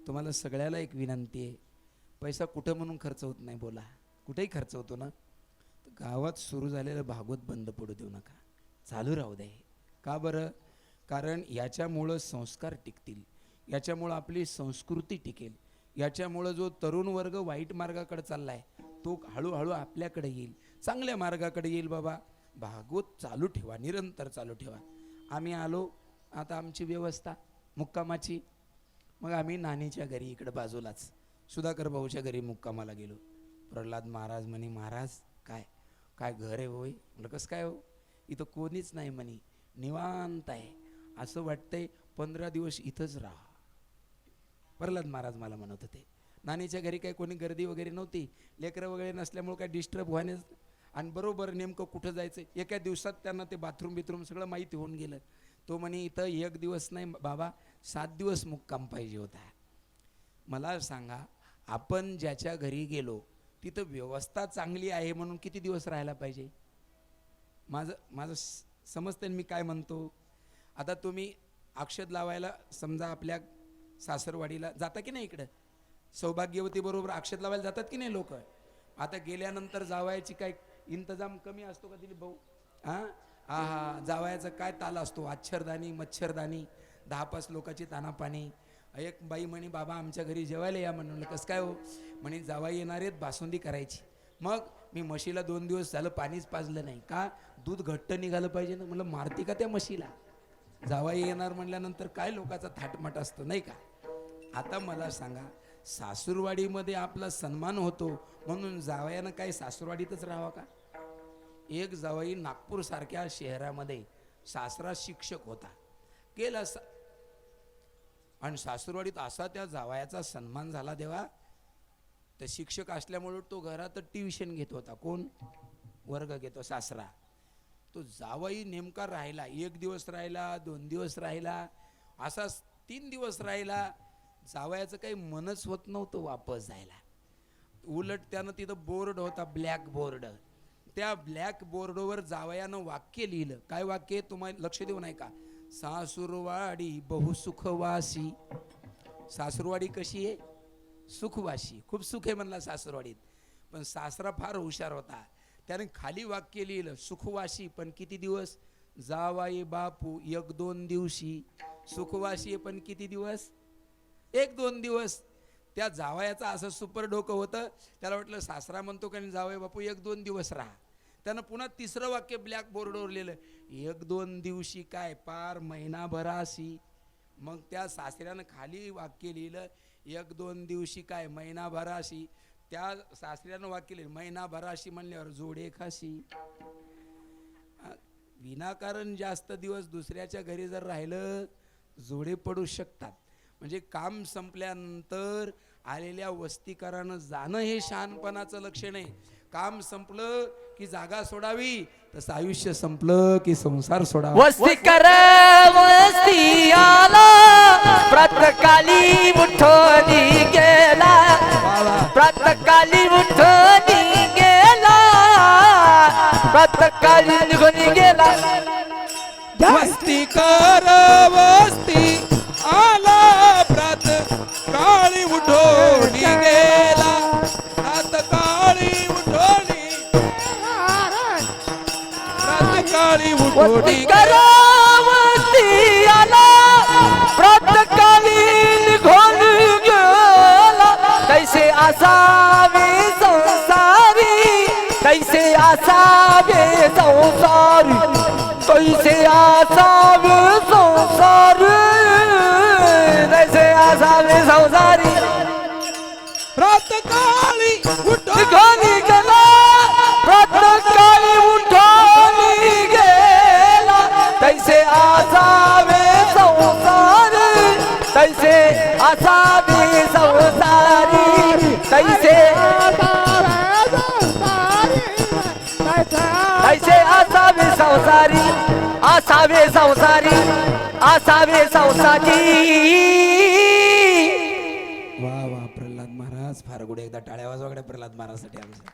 तुम्हाला सगळ्याला एक विनंती आहे, पैसा कुठं म्हणून खर्च होत नाही, बोला कुठेही खर्च होतो ना, तर गावात सुरू झालेलं भागवत बंद पडू देऊ नका, चालू राहू दे. का बरं? कारण याच्यामुळं संस्कार टिकतील, याच्यामुळं आपली संस्कृती टिकेल, याच्यामुळं जो तरुण वर्ग वाईट मार्गाकडे चाललाय तो हळूहळू आपल्याकडे येईल, चांगल्या मार्गाकडे येईल. बाबा भागवत चालू ठेवा, निरंतर चालू ठेवा. आम्ही आलो, आता आमची व्यवस्था मुक्कामाची, मग आम्ही नानीच्या घरी इकडं बाजूलाच सुधाकर भाऊच्या घरी मुक्कामाला गेलो. प्रल्हाद महाराज म्हणे, महाराज काय काय घर आहे होय? म्हटलं कसं काय हो? इथं कोणीच नाही म्हणे, निवांत आहे, असं वाटतंय 15 दिवस इथंच राहा. प्रल्हाद महाराज मला म्हणत होते. नानीच्या घरी काही कोणी गर्दी वगैरे नव्हती, लेकरं वगैरे नसल्यामुळे काय डिस्टर्ब व्हायच. आणि बरोबर नेमकं कुठं जायचं एका दिवसात त्यांना ते बाथरूम सगळं माहिती होऊन गेलं. तो म्हणे इथं 1 दिवस नाही बाबा, 7 दिवस मुक्काम पाहिजे होता. मला सांगा, आपण ज्याच्या घरी गेलो तिथं व्यवस्था चांगली आहे म्हणून किती दिवस राहायला पाहिजे? माझं समजतं मी काय म्हणतो. आता तुम्ही अक्षत लावायला समजा आपल्या सासरवाडीला जाता की नाही, इकडं सौभाग्यवती बरोबर अक्षत लावायला जातात की नाही लोक. आता गेल्यानंतर जावयाची काय इंतजाम कमी असतो का दिलीप भाऊ? हा जावयाचा काय ताल असतो, आच्छरदानी मच्छरदानी, 10-5 लोकांची तानापाणी. एक बाई म्हणे, बाबा आमच्या घरी जेवायला या. म्हणून कसं काय हो? म्हणे जावाई येणार आहेत, बासुंदी करायची. मग मी म्हशीला 2 दिवस झालं पाणीच पाजलं नाही, का दूध घट्ट निघालं पाहिजे ना. म्हणलं मारती का त्या म्हशीला? जावाई येणार म्हणल्यानंतर काय लोकांचा थाटमाट असतो नाही का. आता मला सांगा, सासूरवाडीमध्ये आपला सन्मान होतो म्हणून जावयानं काय सासूरवाडीतच राहावं का? एक जावई नागपूर सारख्या शहरामध्ये सासरा शिक्षक होता, गेला आणि सासूरवाडीत असा त्या जावयाचा सन्मान झाला. देवा, तर शिक्षक असल्यामुळे तो घरात ट्युशन घेत होता. कोण? वर्ग घेतो सासरा. तो जावई नेमका राहिला, 1 दिवस राहिला, 2 दिवस राहिला, असा 3 दिवस राहिला. जावयाचं काही मनच होत नव्हतं वापस जायला. उलट त्यानं तिथं बोर्ड होता, ब्लॅक बोर्ड. त्या ब्लॅक बोर्डवर जावयानं वाक्य लिहिलं. काय वाक्य? तुम्हाला लक्ष देऊ नाही का? सासूरवाडी बहुसुखवासी. सासूरवाडी कशी आहे? सुखवाशी, खूप सुख आहे म्हणला सासूरवाडीत. पण सासरा फार हुशार होता, त्याने खाली वाक्य लिहिलं सुखवाशी, पण किती दिवस? जावाई बापू 1-2 दिवशी. सुखवाशी आहे पण किती दिवस? 1-2 दिवस. त्या जावयाचं असं सुपर डोकं होतं, त्याला वाटलं सासरा म्हणतो का जावई बापू 1-2 दिवस राहा. त्यानं पुन्हा 3रं वाक्य ब्लॅक बोर्डवर लिहिलं, 1-2 दिवशी काय पार महिनाभराशी. मग त्या सासऱ्यानं खाली वाक्य लिहिलं 1-2 दिवशी काय महिनाभराशी. त्या सासऱ्यानं वाक्य लिहिलं महिनाभराशी म्हणल्यावर जोडे खाशी. विनाकारण जास्त दिवस दुसऱ्याच्या घरी जर राहिलं जोडे पडू शकतात. म्हणजे काम संपल्यानंतर आलेल्या वस्तीकरानं जाणं हे शहाणपणाचं लक्षण आहे. काम संपलं की जागा सोडावी, तसं आयुष्य संपलं की संसार सोडावा. वस्ती कर वस्ती आला, प्रातकाली उठोनी गेला, प्रातकाली उठोनी गेला, प्रातकाली निघून गेला. वस्ती कर वस्ती आला, प्रात काळी उठोनी गेला, प्रात काळी उठोनी, प्रात काळी उठोनी गेला. वस्ती आला, प्रातकाली निघून गेला. कैसे असावे संसारी, कैसे असावे संसारी, कैसे असावे संसारी, कैसे असावे संसारी. प्रातकाळी उठोनी गेला, प्रातकाळी उठोनी गेला. कैसे असावे संसारी, कैसे असावे संसारी, कैसे कैसे असावे संसारी, असावे संसारी, असावे संसारी. वा वा प्रल्हाद महाराज, फार गुढे. एकदा टाळ्या वाजवाकडे प्रल्हाद महाराजसाठी आमच्या.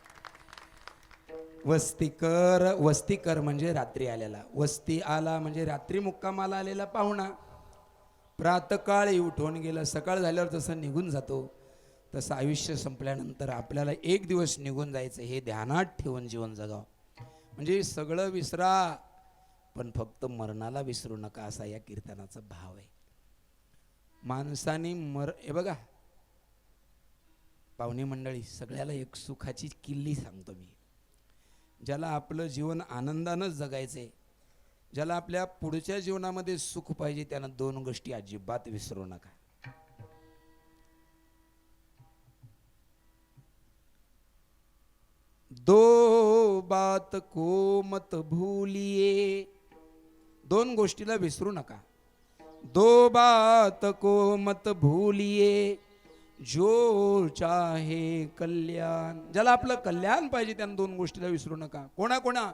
वस्ती कर म्हणजे रात्री आलेला, वस्ती आला म्हणजे रात्री मुक्कामाला आलेला पाहुणा. प्रातकाळी उठून गेला, सकाळ झाल्यावर जसं निघून जातो तसं आयुष्य संपल्यानंतर आपल्याला 1 दिवस निघून जायचं, हे ध्यानात ठेवून जीवन जगावं. म्हणजे सगळं विसरा पण फक्त मरणाला विसरू नका, असा या कीर्तनाचा भाव आहे. माणसाने हे बघा पाहुणे मंडळी, सगळ्याला एक सुखाची किल्ली सांगतो मी. ज्याला आपलं जीवन आनंदानंच जगायचंय, ज्याला आपल्या पुढच्या जीवनामध्ये सुख पाहिजे, त्यानं 2 गोष्टी अजिबात विसरू नका. बात को मत भूलिए. दोन गोष्टीला विसरू नका. दो बात को मत भूलिए, जो चाहे कल्याण. ज्याला आपलं कल्याण पाहिजे त्यांना दोन गोष्टीला विसरू नका. कोणा कोणा?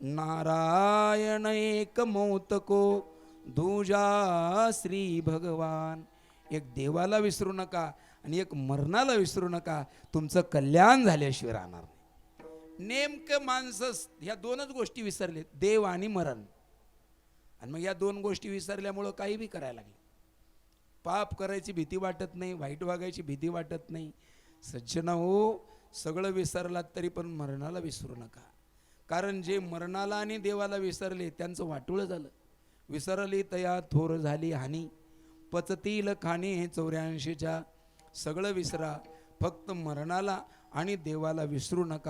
नारायण एक मौत को, दूजा श्री भगवान. एक देवाला विसरू नका आणि एक मरणाला विसरू नका. तुमचं कल्याण झाल्याशिवाय राहणार नाही. नेमकं माणसं ह्या दोनच गोष्टी विसरले, देव आणि मरण. आणि मग या दोन गोष्टी विसरल्यामुळं काही बी करायला लागले. पाप करायची भीती वाटत नाही, वाईट वागायची भीती वाटत नाही. सज्जन हो, सगळं विसरलात तरी पण मरणाला विसरू नका. कारण जे मरणाला आणि देवाला विसरले त्यांचं वाटोळं झालं. विसरली तया थोर झाली हानी, पचतील खाणे 84च्या. सगळं विसरा, फक्त मरणाला आणि देवाला विसरू नका.